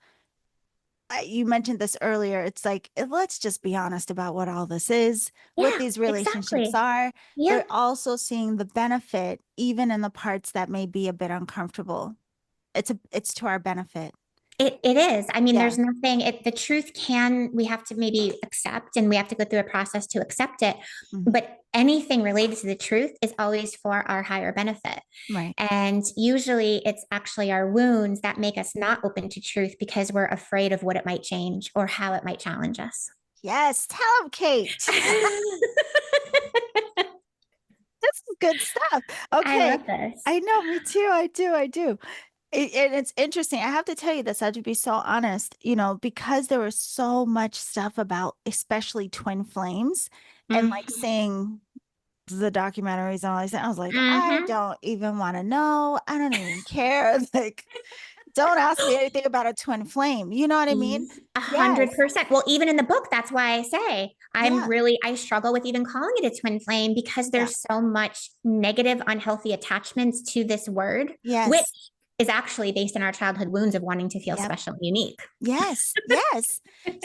you mentioned this earlier. It's like, let's just be honest about what all this is, what Yeah, these relationships exactly. are, Yep. but also seeing the benefit, even in the parts that may be a bit uncomfortable. It's to our benefit. It is. I mean, Yeah. there's nothing, the truth we have to maybe accept, and we have to go through a process to accept it. Mhm. But anything related to the truth is always for our higher benefit. Right. And usually it's actually our wounds that make us not open to truth because we're afraid of what it might change or how it might challenge us. Yes. Tell them, Kate. This is good stuff. I Okay. love this. I know, me too. I do. I do. And it's interesting. I have to tell you this. I have to be so honest, because there was so much stuff about, especially twin flames and like Mm-hmm. seeing the documentaries and all these things. I was like, I Mm-hmm. don't even want to know. I don't even care. Like, don't ask me anything about a twin flame. You know what I mean? A Yes. hundred percent. Well, even in the book, that's why I say Yeah. I struggle with even calling it a twin flame, because Yeah. there's so much negative, unhealthy attachments to this word, which Yes. is actually based on our childhood wounds of wanting to feel Yep. special and unique. Yes. Yes.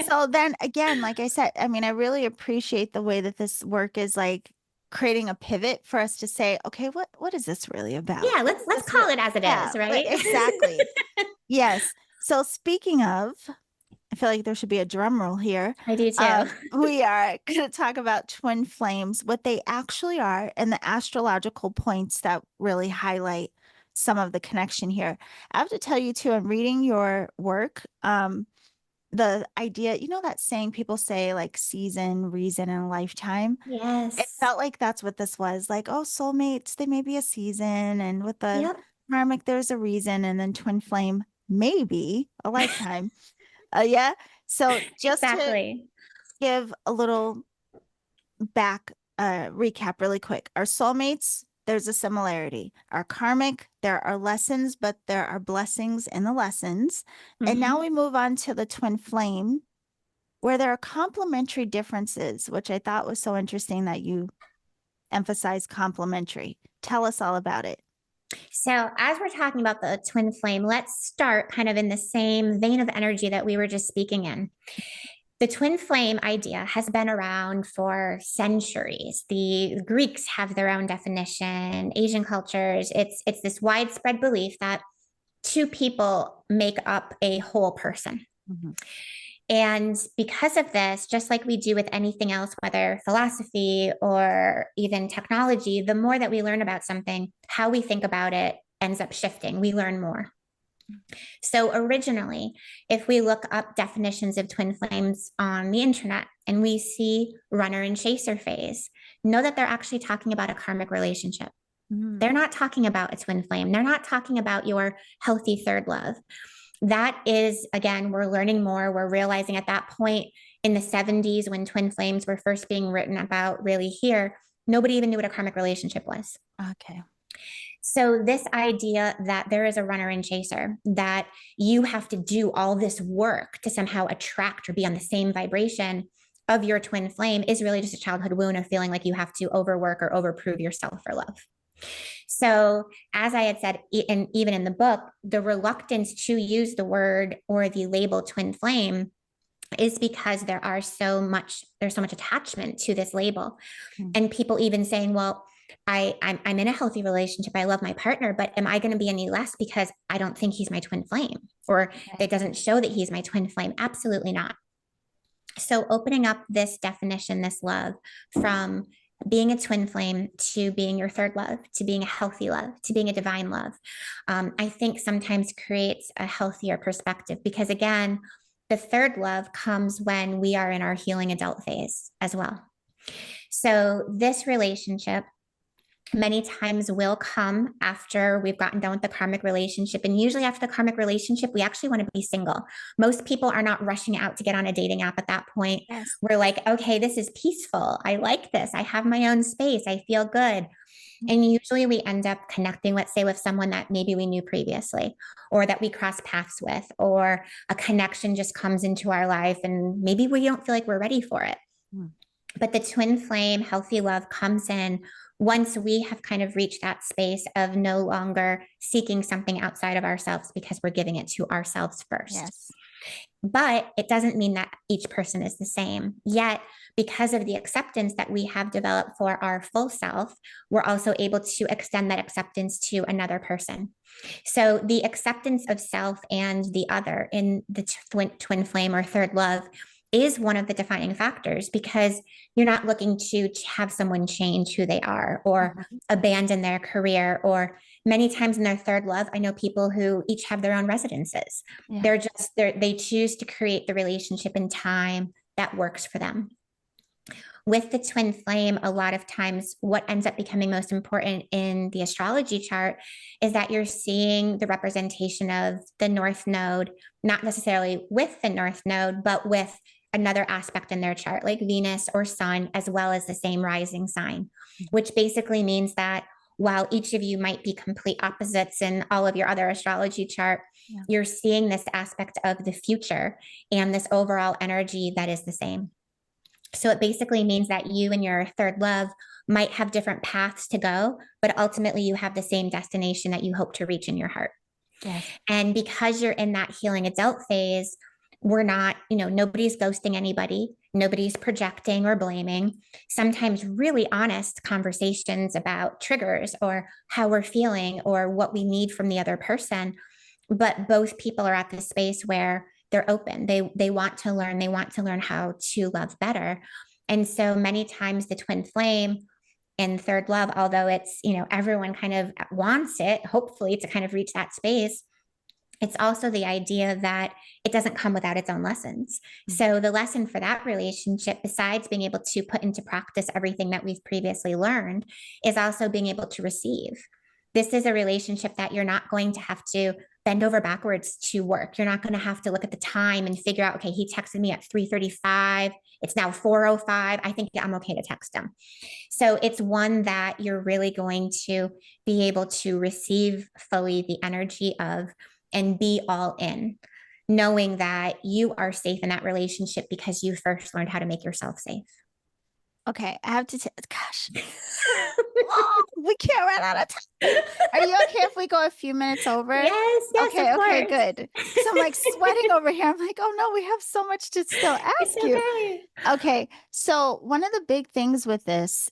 So then again, like I said, I mean, I really appreciate the way that this work is like creating a pivot for us to say, okay, what is this really about? Yeah, What let's is let's this real? call it as it Yeah, is, right? exactly. Yes. So speaking of, I feel like there should be a drum roll here. I do too. We are going to talk about twin flames, what they actually are, and the astrological points that really highlight some of the connection here. I have to tell you too, I'm reading your work. The idea, that saying people say like season, reason, and lifetime. It Yes. felt like that's what this was. Like, oh, soulmates, they may be a season, and with the Yep. karmic, there's a reason, and then twin flame, maybe a lifetime. Yeah. So just to Exactly. give a little back recap really quick. Our soulmates, there's a similarity. Our karmic, there are lessons, but there are blessings in the lessons. And now Mhm. we move on to the twin flame, where there are complementary differences, which I thought was so interesting that you emphasize complementary. Tell us all about it. So, as we're talking about the twin flame, let's start kind of in the same vein of energy that we were just speaking in. The twin flame idea has been around for centuries. The Greeks have their own definition, Asian cultures. It's this widespread belief that two people make up a whole person. Mm-hmm. And because of this, just like we do with anything else, whether philosophy or even technology, the more that we learn about something, how we think about it ends up shifting. We learn more. So originally, if we look up definitions of twin flames on the internet and we see runner and chaser phase, know that they're actually talking about a karmic relationship. Mm-hmm. They're not talking about a twin flame. They're not talking about your healthy third love. That is, again, we're learning more. We're realizing at that point in the 70s when twin flames were first being written about really here, nobody even knew what a karmic relationship was. Okay. So, this idea that there is a runner and chaser, that you have to do all this work to somehow attract or be on the same vibration of your twin flame is really just a childhood wound of feeling like you have to overwork or overprove yourself for love. So, as I had said, and even in the book, the reluctance to use the word or the label twin flame is because there's so much attachment to this label. Mm-hmm. And people even saying, well, I'm in a healthy relationship. I love my partner, but am I going to be any less because I don't think he's my twin flame? Or it doesn't show that he's my twin flame? Absolutely not. So opening up this definition, this love, from being a twin flame to being your third love, to being a healthy love, to being a divine love, I think sometimes creates a healthier perspective because, again, the third love comes when we are in our healing adult phase as well. So this relationship many times will come after we've gotten done with the karmic relationship. And usually after the karmic relationship, we actually want to be single. Most people are not rushing out to get on a dating app at that point. Yes. We're like, okay, this is peaceful. I like this. I have my own space. I feel good. And usually we end up connecting, let's say, with someone that maybe we knew previously or that we cross paths with, or a connection just comes into our life and maybe we don't feel like we're ready for it. Mm. But the twin flame, healthy love comes in once we have kind of reached that space of no longer seeking something outside of ourselves because we're giving it to ourselves first. Yes. But it doesn't mean that each person is the same. Yet, because of the acceptance that we have developed for our full self, we're also able to extend that acceptance to another person. So the acceptance of self and the other in the twin flame or third love is one of the defining factors, because you're not looking to have someone change who they are or abandon their career. Or many times in their third love, I know people who each have their own residences. Yeah. They choose to create the relationship in time that works for them. With the twin flame, a lot of times what ends up becoming most important in the astrology chart is that you're seeing the representation of the North Node, not necessarily with the North Node, but with another aspect in their chart, like Venus or Sun, as well as the same rising sign, which basically means that while each of you might be complete opposites in all of your other astrology chart, you're seeing this aspect of the future and this overall energy that is the same. So it basically means that you and your third love might have different paths to go, but ultimately you have the same destination that you hope to reach in your heart. Yes. And because you're in that healing adult phase, we're not, nobody's ghosting anybody. Nobody's projecting or blaming. Sometimes really honest conversations about triggers or how we're feeling or what we need from the other person. But both people are at this space where they're open. They want to learn. They want to learn how to love better. And so many times the twin flame and third love, although it's, everyone kind of wants it, hopefully, to kind of reach that space, it's also the idea that it doesn't come without its own lessons. So the lesson for that relationship, besides being able to put into practice everything that we've previously learned, is also being able to receive. This is a relationship that you're not going to have to bend over backwards to work. You're not going to have to look at the time and figure out, okay, he texted me at 3:35. It's now 4:05. I think I'm okay to text him. So it's one that you're really going to be able to receive fully the energy of and be all in, knowing that you are safe in that relationship because you first learned how to make yourself safe. Okay, I have to, gosh, oh, we can't run out of time. Are you okay if we go a few minutes over? Yes, yes, of Okay, okay, course. good. Because I'm like sweating over here. I'm like, oh no, we have so much to still It's ask you. okay. Okay, so one of the big things with this,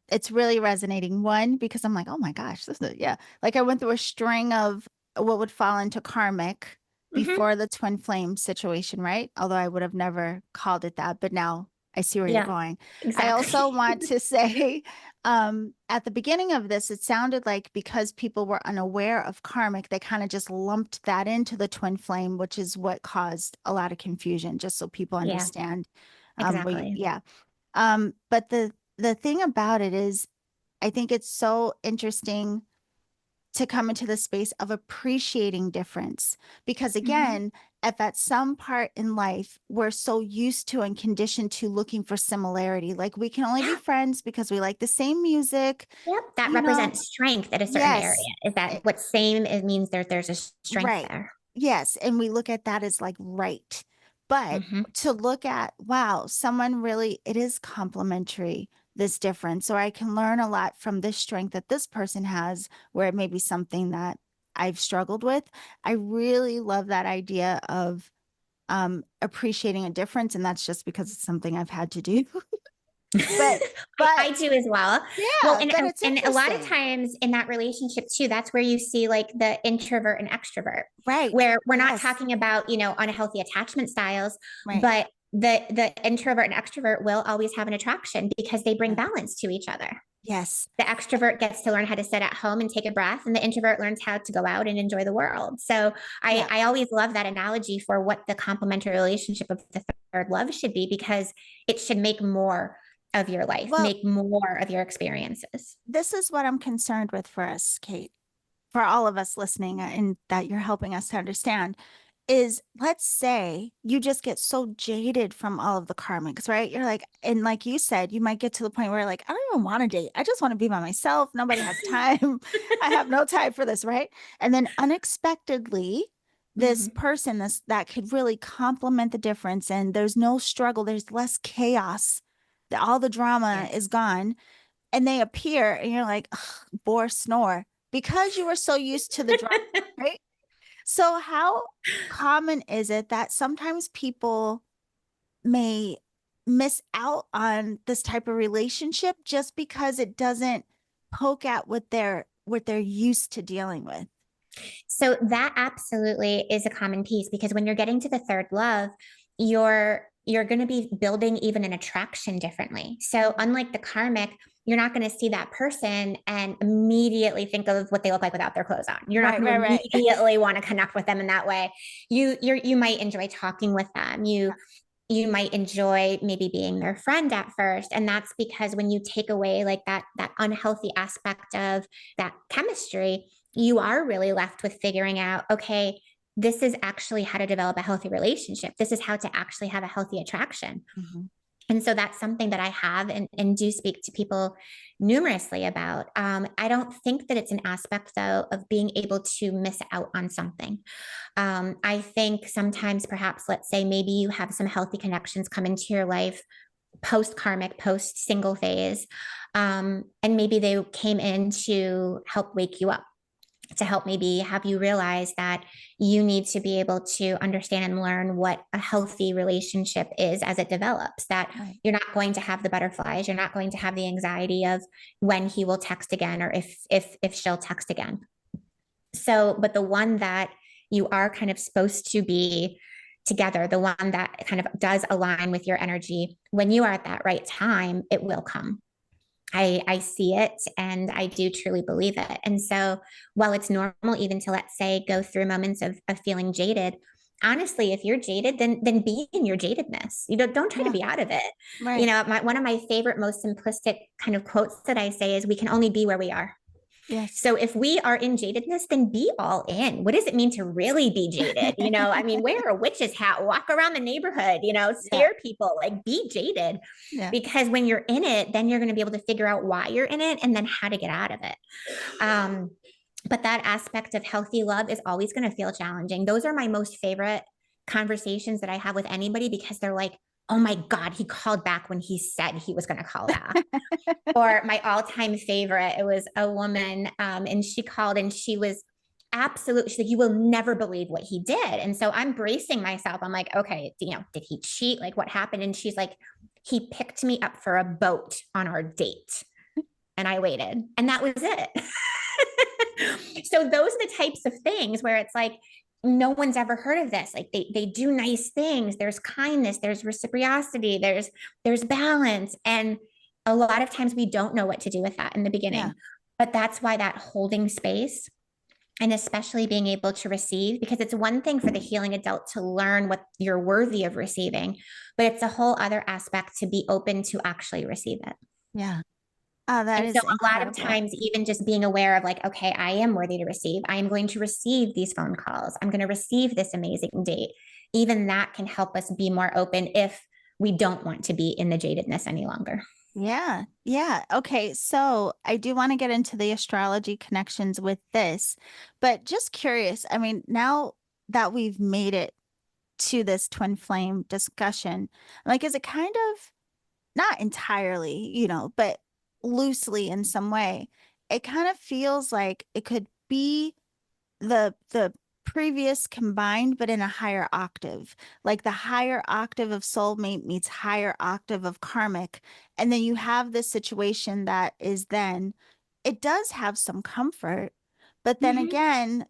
it's really resonating. One, because I'm like, oh my gosh, this is, yeah. Like I went through a string of what would fall into karmic Hmm. before the twin flame situation, right? Although I would have never called it that, but now I see where you're Yeah, going. I also exactly. want to say, at the beginning of this, it sounded like because people were unaware of karmic, they kind of just lumped that into the twin flame, which is what caused a lot of confusion, just so people Yeah, understand. exactly. Yeah. But the thing about it is, I think it's so interesting to come into the space of appreciating difference. Because Hmm. again, if at some part in life we're so used to and conditioned to looking for similarity, like we can only be Yeah. friends because we like the same music, Yep. That you know, represents strength at a certain area. yes, Is that eh, what same it means there's a strength right. there. Yes. And we look at that as like right. But Hmm. to look at, wow, someone really, it is complementary, this difference. Or I can learn a lot from this strength that this person has, where it may be something that I've struggled with. I really love that idea of appreciating a difference. And that's just because it's something I've had to do. but, I but do as well. Well, yeah, and but it's and a lot of interesting. times in that relationship too, that's where you see like the introvert and extrovert, Right. where we're not Yes. talking about, unhealthy attachment styles, Right. but the introvert and extrovert will always have an attraction because they bring Yeah. balance to each other. Yes. The extrovert gets to learn how to sit at home and take a breath, and the introvert learns how to go out and enjoy the world. So Yeah. I always love that analogy for what the complementary relationship of the third love should be, because it should make more of your life, Well, make more of your experiences. this is what I'm concerned with for us, Kate, for all of us listening, and that you're helping us to understand is, let's say you just get so jaded from all of the karmics, right? You're like, and like you said, you might get to the point where like, I don't even want to date. I just want to be by myself. Nobody has time. I have no time for this, right? And then unexpectedly, this Mhm. person, this that could really complement the difference, and there's no struggle, there's less chaos. All the drama Yes. is gone, and they appear, and you're like, bore snore, because you were so used to the drama, right? So, how common is it that sometimes people may miss out on this type of relationship just because it doesn't poke at what they're used to dealing with? So that absolutely is a common piece, because when you're getting to the third love, you're going to be building even an attraction differently. So unlike the karmic, you're not going to see that person and immediately think of what they look like without their clothes on. You're not Right, going to right, right. immediately want to connect with them in that way. You might enjoy talking with them. You might enjoy maybe being their friend at first, and that's because when you take away like that unhealthy aspect of that chemistry, you are really left with figuring out, okay, this is actually how to develop a healthy relationship, this is how to actually have a healthy attraction. Mhm. And so that's something that I have and do speak to people numerously about. I don't think that it's an aspect, though, of being able to miss out on something. I think sometimes, perhaps, let's say maybe you have some healthy connections come into your life post karmic, post single phase, and maybe they came in to help wake you up, to help maybe have you realize that you need to be able to understand and learn what a healthy relationship is as it develops, that Right. you're not going to have the butterflies, you're not going to have the anxiety of when he will text again, or if she'll text again. So, but the one that you are kind of supposed to be together, the one that kind of does align with your energy, when you are at that right time, it will come. I see it, and I do truly believe it. And so while it's normal even to, let's say, go through moments of feeling jaded, honestly, if you're jaded, then be in your jadedness. Don't try to Yeah. be out of it. Right. One of my favorite, most simplistic kind of quotes that I say is, we can only be where we are. Yes. So if we are in jadedness, then be all in. What does it mean to really be jaded? I mean, wear a witch's hat, walk around the neighborhood, Yeah. scare people, like be jaded. Yeah. Because when you're in it, then you're going to be able to figure out why you're in it and then how to get out of it. Um, but that aspect of healthy love is always going to feel challenging. Those are my most favorite conversations that I have with anybody, because they're like, oh my God, he called back when he said he was going to call back. Or my all-time favorite, it was a woman, and she called and she was absolutely, she's like, you will never believe what he did. And so I'm bracing myself. I'm like, okay, did he cheat? Like, what happened? And she's like, he picked me up for a boat on our date. And I waited. And that was it. So those are the types of things where it's like, no one's ever heard of this. Like they do nice things. There's kindness, there's reciprocity, there's balance. And a lot of times we don't know what to do with that in the Yeah. beginning. But that's why that holding space, and especially being able to receive, because it's one thing for the healing adult to learn what you're worthy of receiving, but it's a whole other aspect to be open to actually receive it. Yeah. Oh, that And so is a lot of incredible. times, even just being aware of like, okay, I am worthy to receive. I am going to receive these phone calls. I'm going to receive this amazing date. Even that can help us be more open if we don't want to be in the jadedness any longer. Yeah. Yeah. Okay. So I do want to get into the astrology connections with this, but just curious. I mean, now that we've made it to this twin flame discussion, like, is it kind of not entirely, but loosely in some way, it kind of feels like it could be the previous combined but in a higher octave, like the higher octave of soulmate meets higher octave of karmic, and then you have this situation that is then it does have some comfort, but then Mm-hmm. again,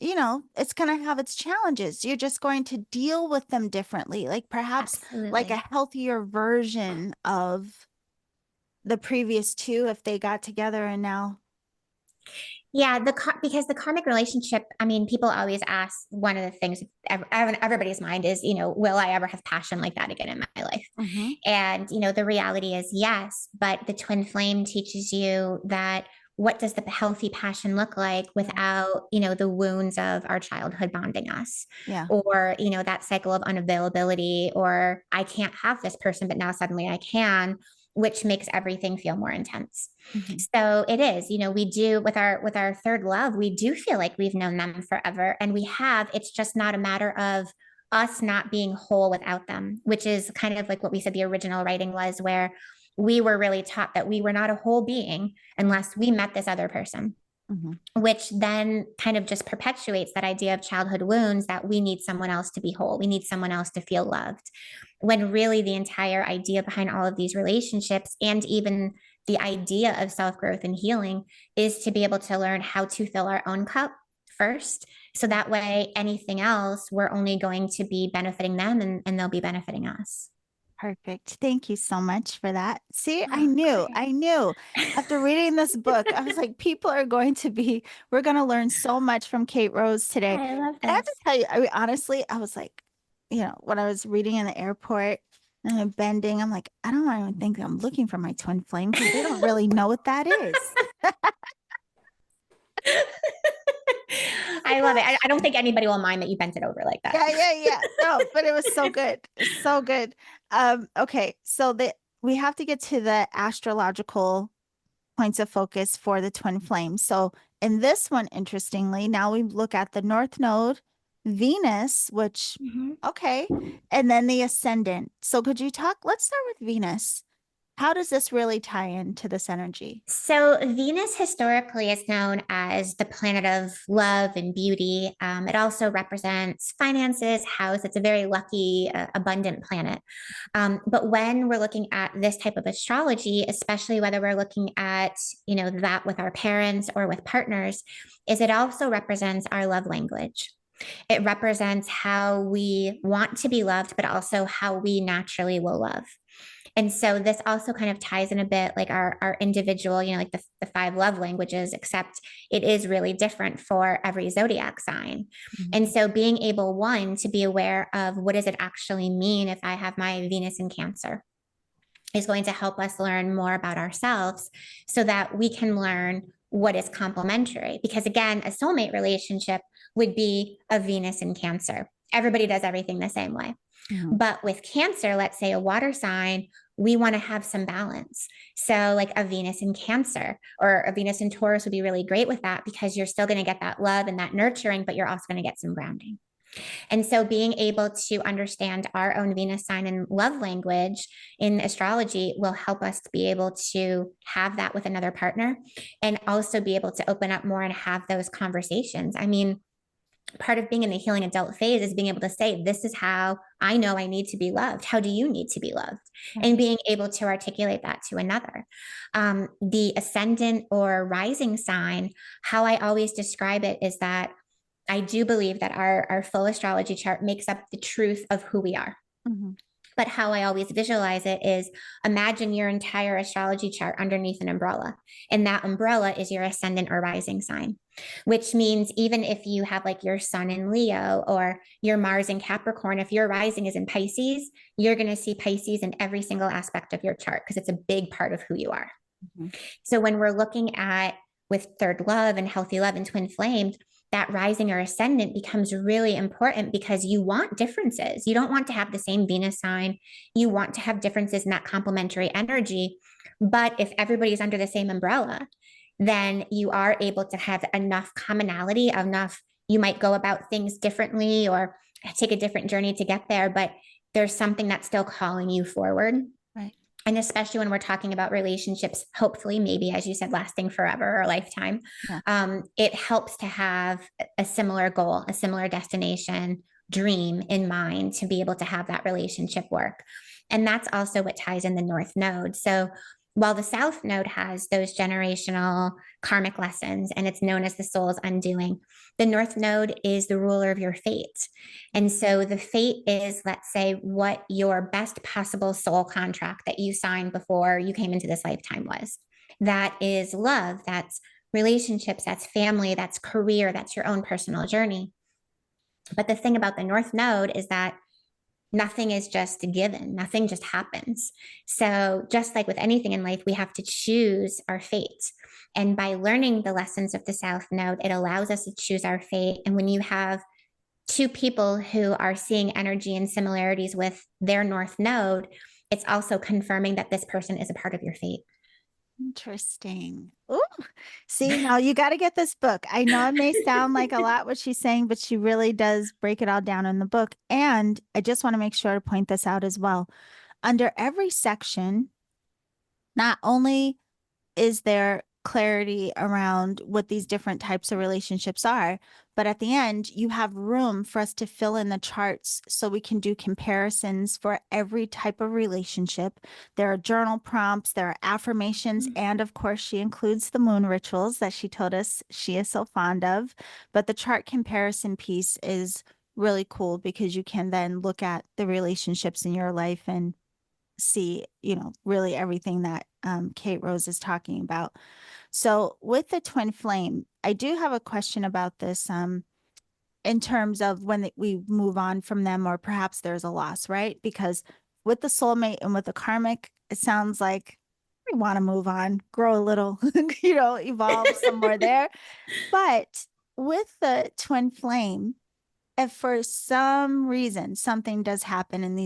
it's going to have its challenges. You're just going to deal with them differently, like perhaps like a Absolutely. healthier version of the previous two if they got together and now. Yeah, because the karmic relationship, I mean, people always ask, one of the things everybody's mind is, will I ever have passion like that again in my life? Hmm. And, the reality is yes, but the twin flame teaches you that what does the healthy passion look like Yeah. without, the wounds of our childhood bonding us, Yeah. or, that cycle of unavailability, or I can't have this person, but now suddenly I can, which makes everything feel more intense. Hmm. So it is, we do with our third love, we do feel like we've known them forever, and we have. It's just not a matter of us not being whole without them, which is kind of like what we said the original writing was, where we were really taught that we were not a whole being unless we met this other person, Hmm. which then kind of just perpetuates that idea of childhood wounds, that we need someone else to be whole. We need someone else to feel loved. When really the entire idea behind all of these relationships, and even the idea of self growth and healing, is to be able to learn how to fill our own cup first. So that way, anything else, we're only going to be benefiting them, and they'll be benefiting us. Perfect. Thank you so much for that. See, I Oh, knew, great. I knew after reading this book, I was like, we're going to learn so much from Kate Rose today. I love And I have to this. tell you, I mean, honestly, I was like, when I was reading in the airport and I'm bending, I'm like, I don't even think I'm looking for my twin flame because they don't really know what that is. I love it. I don't think anybody will mind that you bent it over like that. Yeah, yeah, yeah. No, but it was so good. It's so good. Okay, so we have to get to the astrological points of focus for the twin flames. So in this one, interestingly, now we look at the North Node, Venus, which, Mhm. okay, and then the ascendant. So could you talk? Let's start with Venus. How does this really tie into this energy? So, Venus historically is known as the planet of love and beauty. It also represents finances, house. It's a very lucky, abundant planet. But when we're looking at this type of astrology, especially whether we're looking at, that with our parents or with partners, is it also represents our love language. It represents how we want to be loved, but also how we naturally will love. And so this also kind of ties in a bit like our individual, like the five love languages, except it is really different for every zodiac sign. And Mhm. so being able, one, to be aware of what does it actually mean if I have my Venus in Cancer, is going to help us learn more about ourselves so that we can learn what is complementary. Because again, a soulmate relationship would be a Venus in Cancer. Everybody does everything the same way. Mhm. But with Cancer, let's say a water sign, we want to have some balance. So, like a Venus in Cancer or a Venus in Taurus would be really great with that, because you're still going to get that love and that nurturing, but you're also going to get some grounding. And so being able to understand our own Venus sign and love language in astrology will help us to be able to have that with another partner and also be able to open up more and have those conversations. I mean, part of being in the healing adult phase is being able to say, this is how I know I need to be loved. How do you need to be loved? Right. And being able to articulate that to another. The ascendant or rising sign, how I always describe it is that I do believe that our full astrology chart makes up the truth of who we are. Mhm. But how I always visualize it is imagine your entire astrology chart underneath an umbrella. And that umbrella is your ascendant or rising sign, which means even if you have like your sun in Leo or your Mars in Capricorn, if your rising is in Pisces, you're going to see Pisces in every single aspect of your chart because it's a big part of who you are. Mhm. So when we're looking at with third love and healthy love and twin flames, that rising or ascendant becomes really important because you want differences. You don't want to have the same Venus sign. You want to have differences in that complementary energy. But if everybody's under the same umbrella, then you are able to have enough commonality, enough, you might go about things differently or take a different journey to get there, but there's something that's still calling you forward. Right. And especially when we're talking about relationships, hopefully, maybe, as you said, lasting forever or a lifetime, Yeah. it helps to have a similar goal, a similar destination, dream in mind to be able to have that relationship work. And that's also what ties in the North Node. So while the South Node has those generational karmic lessons and it's known as the soul's undoing, the North Node is the ruler of your fate. And so the fate is, let's say, what your best possible soul contract that you signed before you came into this lifetime was. That is love, that's relationships, that's family, that's career, that's your own personal journey. But the thing about the North Node is that nothing is just given, nothing just happens. So, just like with anything in life, we have to choose our fate. And by learning the lessons of the South Node, it allows us to choose our fate. And when you have two people who are seeing energy and similarities with their North Node, it's also confirming that this person is a part of your fate. Interesting. Ooh, see, now you got to get this book. I know it may sound like a lot what she's saying, but she really does break it all down in the book. And I just want to make sure to point this out as well. Under every section, not only is there clarity around what these different types of relationships are, but at the end, you have room for us to fill in the charts so we can do comparisons for every type of relationship. There are journal prompts, there are affirmations, and of course, she includes the moon rituals that she told us she is so fond of. But the chart comparison piece is really cool because you can then look at the relationships in your life and see, really everything that Kate Rose is talking about. So with the twin flame, I do have a question about this in terms of when we move on from them, or perhaps there's a loss, right? Because with the soulmate and with the karmic, it sounds like we want to move on, grow a little, evolve somewhere there. But with the twin flame, if for some reason something does happen and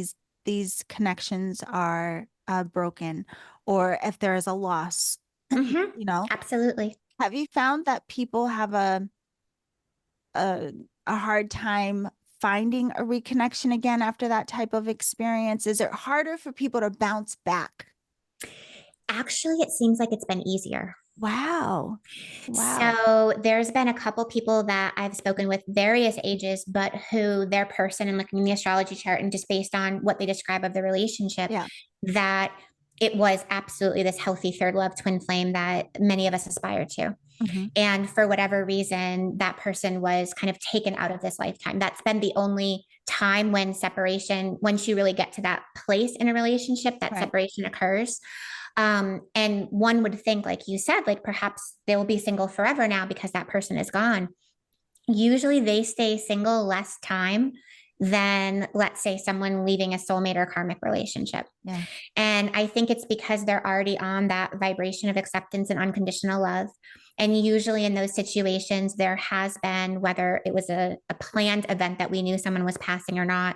these connections are broken, or if there is a loss, Mm-hmm. you know, Absolutely. have you found that people have a a hard time finding a reconnection again after that type of experience? Is it harder for people to bounce back? Actually, it seems like it's been easier. Wow. Wow. So there's been a couple people that I've spoken with, various ages, but who their person and looking in the astrology chart and just based on what they describe of the relationship, Yeah. that it was absolutely this healthy third love twin flame that many of us aspire to. Hmm. And for whatever reason, that person was kind of taken out of this lifetime. That's been the only time when separation, once you really get to that place in a relationship, that Right. separation occurs. And one would think, like you said, like perhaps they will be single forever now because that person is gone. Usually they stay single less time than, let's say, someone leaving a soulmate or karmic relationship. Yeah. And I think it's because they're already on that vibration of acceptance and unconditional love. And usually in those situations, there has been, whether it was a planned event that we knew someone was passing or not,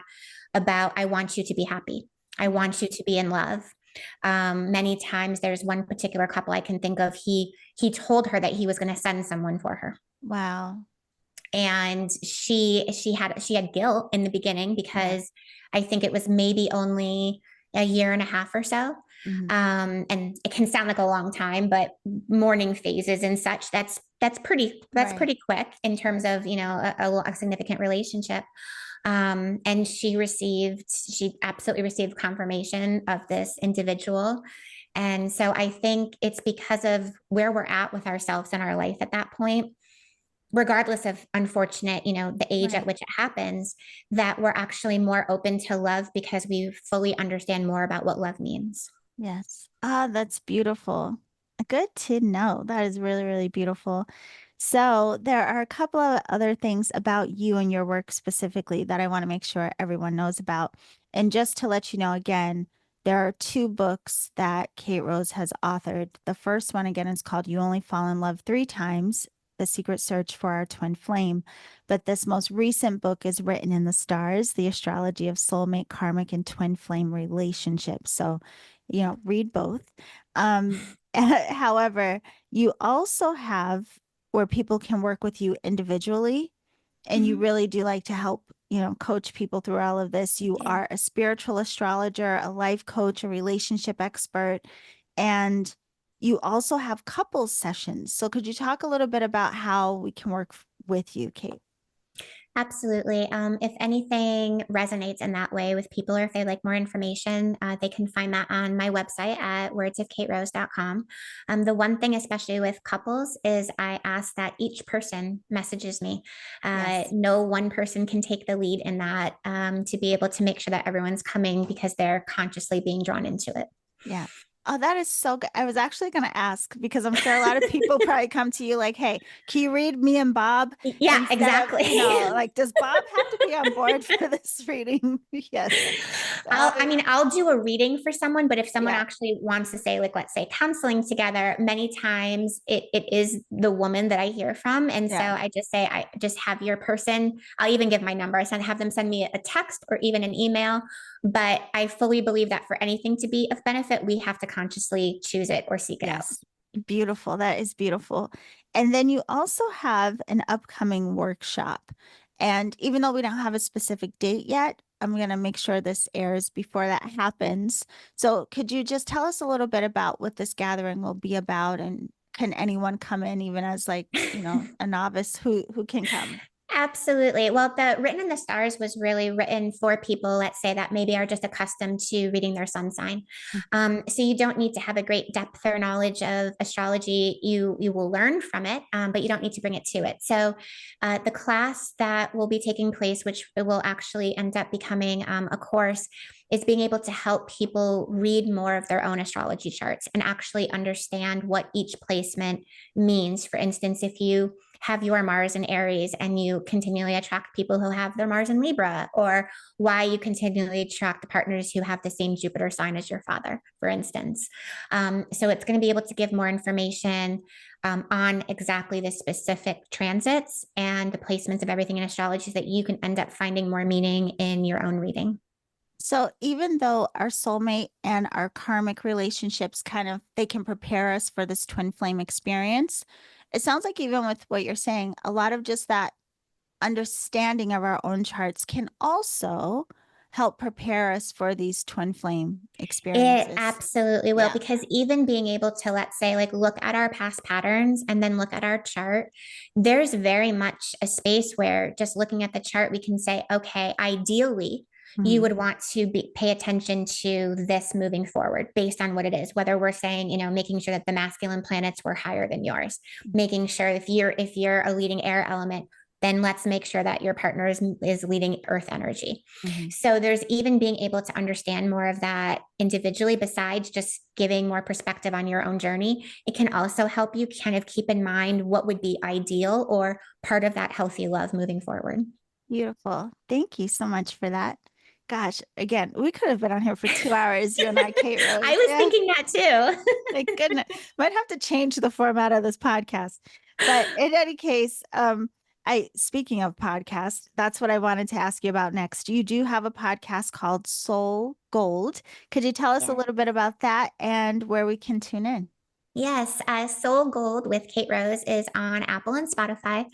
about, I want you to be happy. I want you to be in love. Many times there's one particular couple I can think of, he told her that he was going to send someone for her. Wow. And she had guilt in the beginning Yeah. because I think it was maybe only a year and a half or so. Hmm. And it can sound like a long time, but mourning phases and such, that's Right. pretty quick in terms of, a significant relationship. And she absolutely received confirmation of this individual. And so I think it's because of where we're at with ourselves in our life at that point, regardless of unfortunate, the age at Right. which it happens, that we're actually more open to love because we fully understand more about what love means. Yes. Ah, that's beautiful. Good to know. That is really, really beautiful. So, there are a couple of other things about you and your work specifically that I want to make sure everyone knows about. And just to let you know again, there are two books that Kate Rose has authored. The first one, again, is called You Only Fall in Love Three Times: The Secret Search for Our Twin Flame. But this most recent book is Written in the Stars: The Astrology of Soulmate, Karmic, and Twin Flame Relationships. So, read both. Um, however, you also have where people can work with you individually, and you Mhm. really do like to help, coach people through all of this. You Yeah. are a spiritual astrologer, a life coach, a relationship expert, and you also have couples sessions. So could you talk a little bit about how we can work with you, Kate? Absolutely. If anything resonates in that way with people, or if they'd like more information, they can find that on my website at wordsofkaterose.com. The one thing, especially with couples, is I ask that each person messages me. Yes. No one person can take the lead in that, to be able to make sure that everyone's coming because they're consciously being drawn into it. Yeah. Oh, that is so good. I was actually going to ask because I'm sure a lot of people probably come to you like, hey, can you read me and Bob Yeah, instead of, exactly. like, does Bob have to be on board for this reading? Yes. I mean, I'll do a reading for someone, but if someone Yeah. actually wants to say, like, let's say counseling together, many times it is the woman that I hear from. And so Yeah. I just say, I just have your person. I'll even give my number. Have them send me a text or even an email. But I fully believe that for anything to be of benefit, we have to consciously choose it or seek it out. Yes. Beautiful. That is beautiful. And then you also have an upcoming workshop. And even though we don't have a specific date yet, I'm going to make sure this airs before that happens. So could you just tell us a little bit about what this gathering will be about, and can anyone come in even as, like, a novice? Who can come? Absolutely. Well, the Written in the Stars was really written for people, let's say, that maybe are just accustomed to reading their sun sign. So you don't need to have a great depth or knowledge of astrology. You will learn from it, but you don't need to bring it to it. So the class that will be taking place, which will actually end up becoming a course, is being able to help people read more of their own astrology charts and actually understand what each placement means. For instance, if you have your Mars in Aries and you continually attract people who have their Mars in Libra, or why you continually attract the partners who have the same Jupiter sign as your father, for instance. So it's going to be able to give more information on exactly the specific transits and the placements of everything in astrology, so that you can end up finding more meaning in your own reading. So even though our soulmate and our karmic relationships they can prepare us for this twin flame experience, it sounds like even with what you're saying, a lot of just that understanding of our own charts can also help prepare us for these twin flame It experiences. absolutely will, Yeah. because even being able to, let's say, like, look at our past patterns and then look at our chart, there's very much a space where just looking at the chart, we can say, okay, ideally, you Mhm. would want to pay attention to this moving forward based on what it is. Whether we're saying, making sure that the masculine planets were higher than yours, making sure if you're a leading air element, then let's make sure that your partner is leading earth energy. Mhm. So there's even being able to understand more of that individually, besides just giving more perspective on your own journey. It can also help you kind of keep in mind what would be ideal or part of that healthy love moving forward. Beautiful. Thank you so much for that. Gosh, again, we could have been on here for 2 hours, you and I, Kate I Rose. was Yeah. thinking that too. Thank goodness. Might have to change the format of this podcast. But in any case, speaking of podcasts, that's what I wanted to ask you about next. You do have a podcast called Soul Gold. Could you tell us a Yeah. little bit about that and where we can tune in? Yes, Soul Gold with Kate Rose is on Apple and Spotify.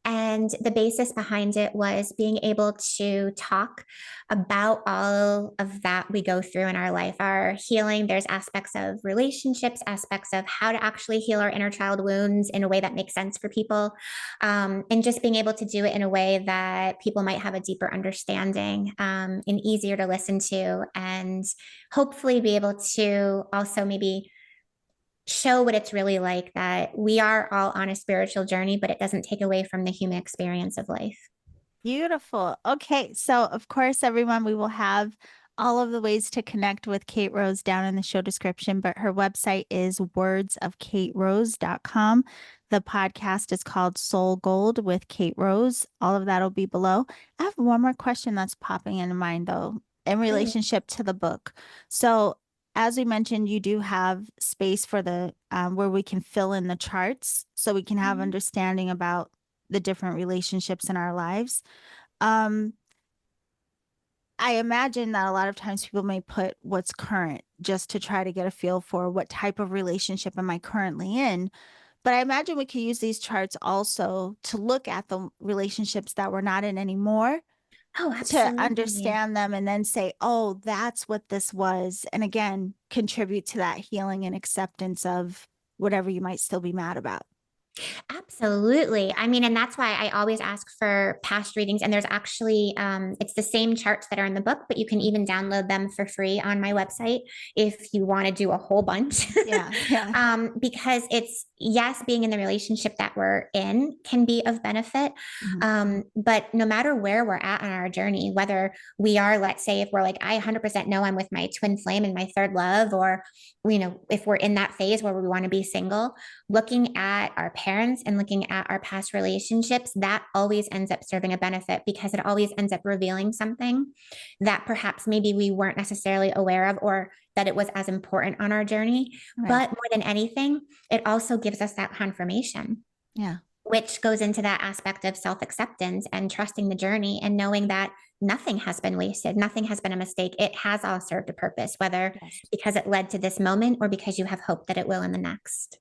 And the basis behind it was being able to talk about all of that we go through in our life, our healing. There's aspects of relationships, aspects of how to actually heal our inner child wounds in a way that makes sense for people. And just being able to do it in a way that people might have a deeper understanding and easier to listen to, and hopefully be able to also maybe show what it's really like, that we are all on a spiritual journey, but it doesn't take away from the human experience of life. Beautiful. Okay. So, of course, everyone, we will have all of the ways to connect with Kate Rose down in the show description, but her website is wordsofkaterose.com. The podcast is called Soul Gold with Kate Rose. All of that will be below. I have one more question that's popping into mind, though, in Please. relationship to the book. So, as we mentioned, you do have space for the where we can fill in the charts so we can have Mhm. understanding about the different relationships in our lives. Um, I imagine that a lot of times people may put what's current just to try to get a feel for what type of relationship am I currently in. But I imagine we could use these charts also to look at the relationships that we're not in anymore Oh, to absolutely. understand them and then say, oh, that's what this was. And again, contribute to that healing and acceptance of whatever you might still be mad about. Absolutely. I mean, and that's why I always ask for past readings. And there's actually, it's the same charts that are in the book, but you can even download them for free on my website if you want to do a whole bunch. Yeah, yeah. Because it's, yes, being in the relationship that we're in can be of benefit. Mhm. But no matter where we're at on our journey, whether we are, let's say, if we're like, I 100% know I'm with my twin flame and my third love, or, if we're in that phase where we want to be single, looking at our parents and looking at our past relationships, that always ends up serving a benefit because it always ends up revealing something that perhaps maybe we weren't necessarily aware of, or that it was as important on our journey. Right. But more than anything, it also gives us that confirmation, Yeah. which goes into that aspect of self acceptance and trusting the journey and knowing that nothing has been wasted, nothing has been a mistake. It has all served a purpose, whether Yes. because it led to this moment or because you have hope that it will in the next.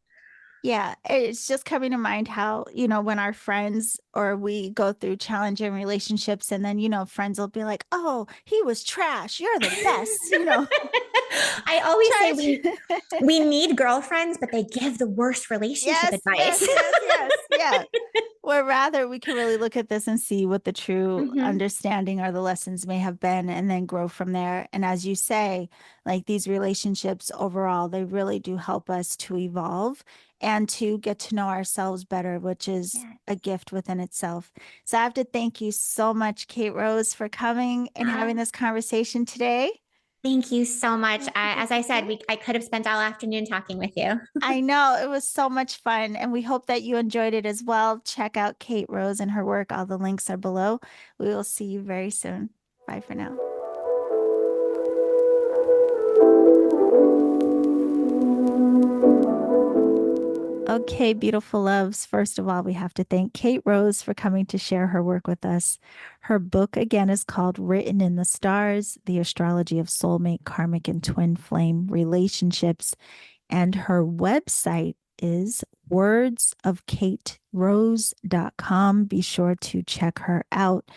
Yeah, it's just coming to mind how, when our friends or we go through challenging relationships and then, friends will be like, "Oh, he was trash. You're the best," I always say try we to we need girlfriends, but they give the worst relationship Yes, yes, advice. yes, yes. Yeah. Or rather, we can really look at this and see what the true Mhm. understanding or the lessons may have been and then grow from there. And as you say, like these relationships overall, they really do help us to evolve and to get to know ourselves better, which is a Yes. gift within itself. So I have to thank you so much, Kate Rose, for coming and having Oh, this conversation today. thank you so much. As This I is said, great. I could have spent all afternoon talking with you. I know it was so much fun, and we hope that you enjoyed it as well. Check out Kate Rose and her work. All the links are below. We will see you very soon. Bye for now. Okay, beautiful loves. First of all, we have to thank Kate Rose for coming to share her work with us. Her book, again, is called Written in the Stars: The Astrology of Soulmate, Karmic, and Twin Flame Relationships. And her website is wordsofkaterose.com. Be sure to check her out.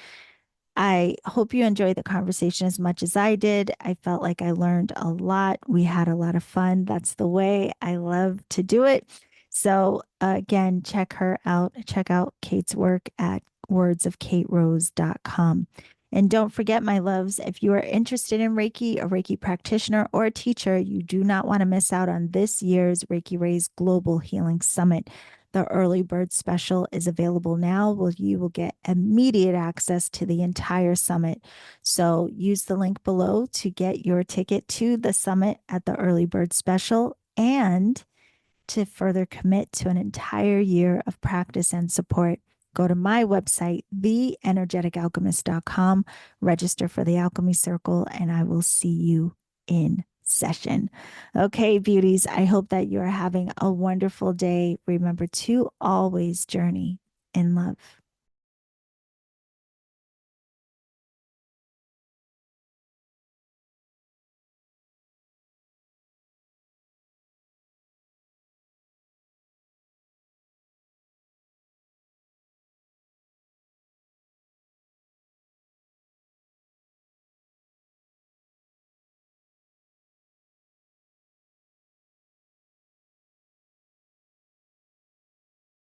I hope you enjoyed the conversation as much as I did. I felt like I learned a lot. We had a lot of fun. That's the way I love to do it. So, again, check her out. Check out Kate's work at wordsofkaterose.com. And don't forget, my loves, if you are interested in Reiki, a Reiki practitioner, or a teacher, you do not want to miss out on this year's Reiki Raise Global Healing Summit. The early bird special is available now. Well, you will get immediate access to the entire summit. So use the link below to get your ticket to the summit at the early bird special and to further commit to an entire year of practice and support. Go to my website, theenergeticalchemist.com, register for the Alchemy Circle, and I will see you in session. Okay, beauties, I hope that you are having a wonderful day. Remember to always journey in love.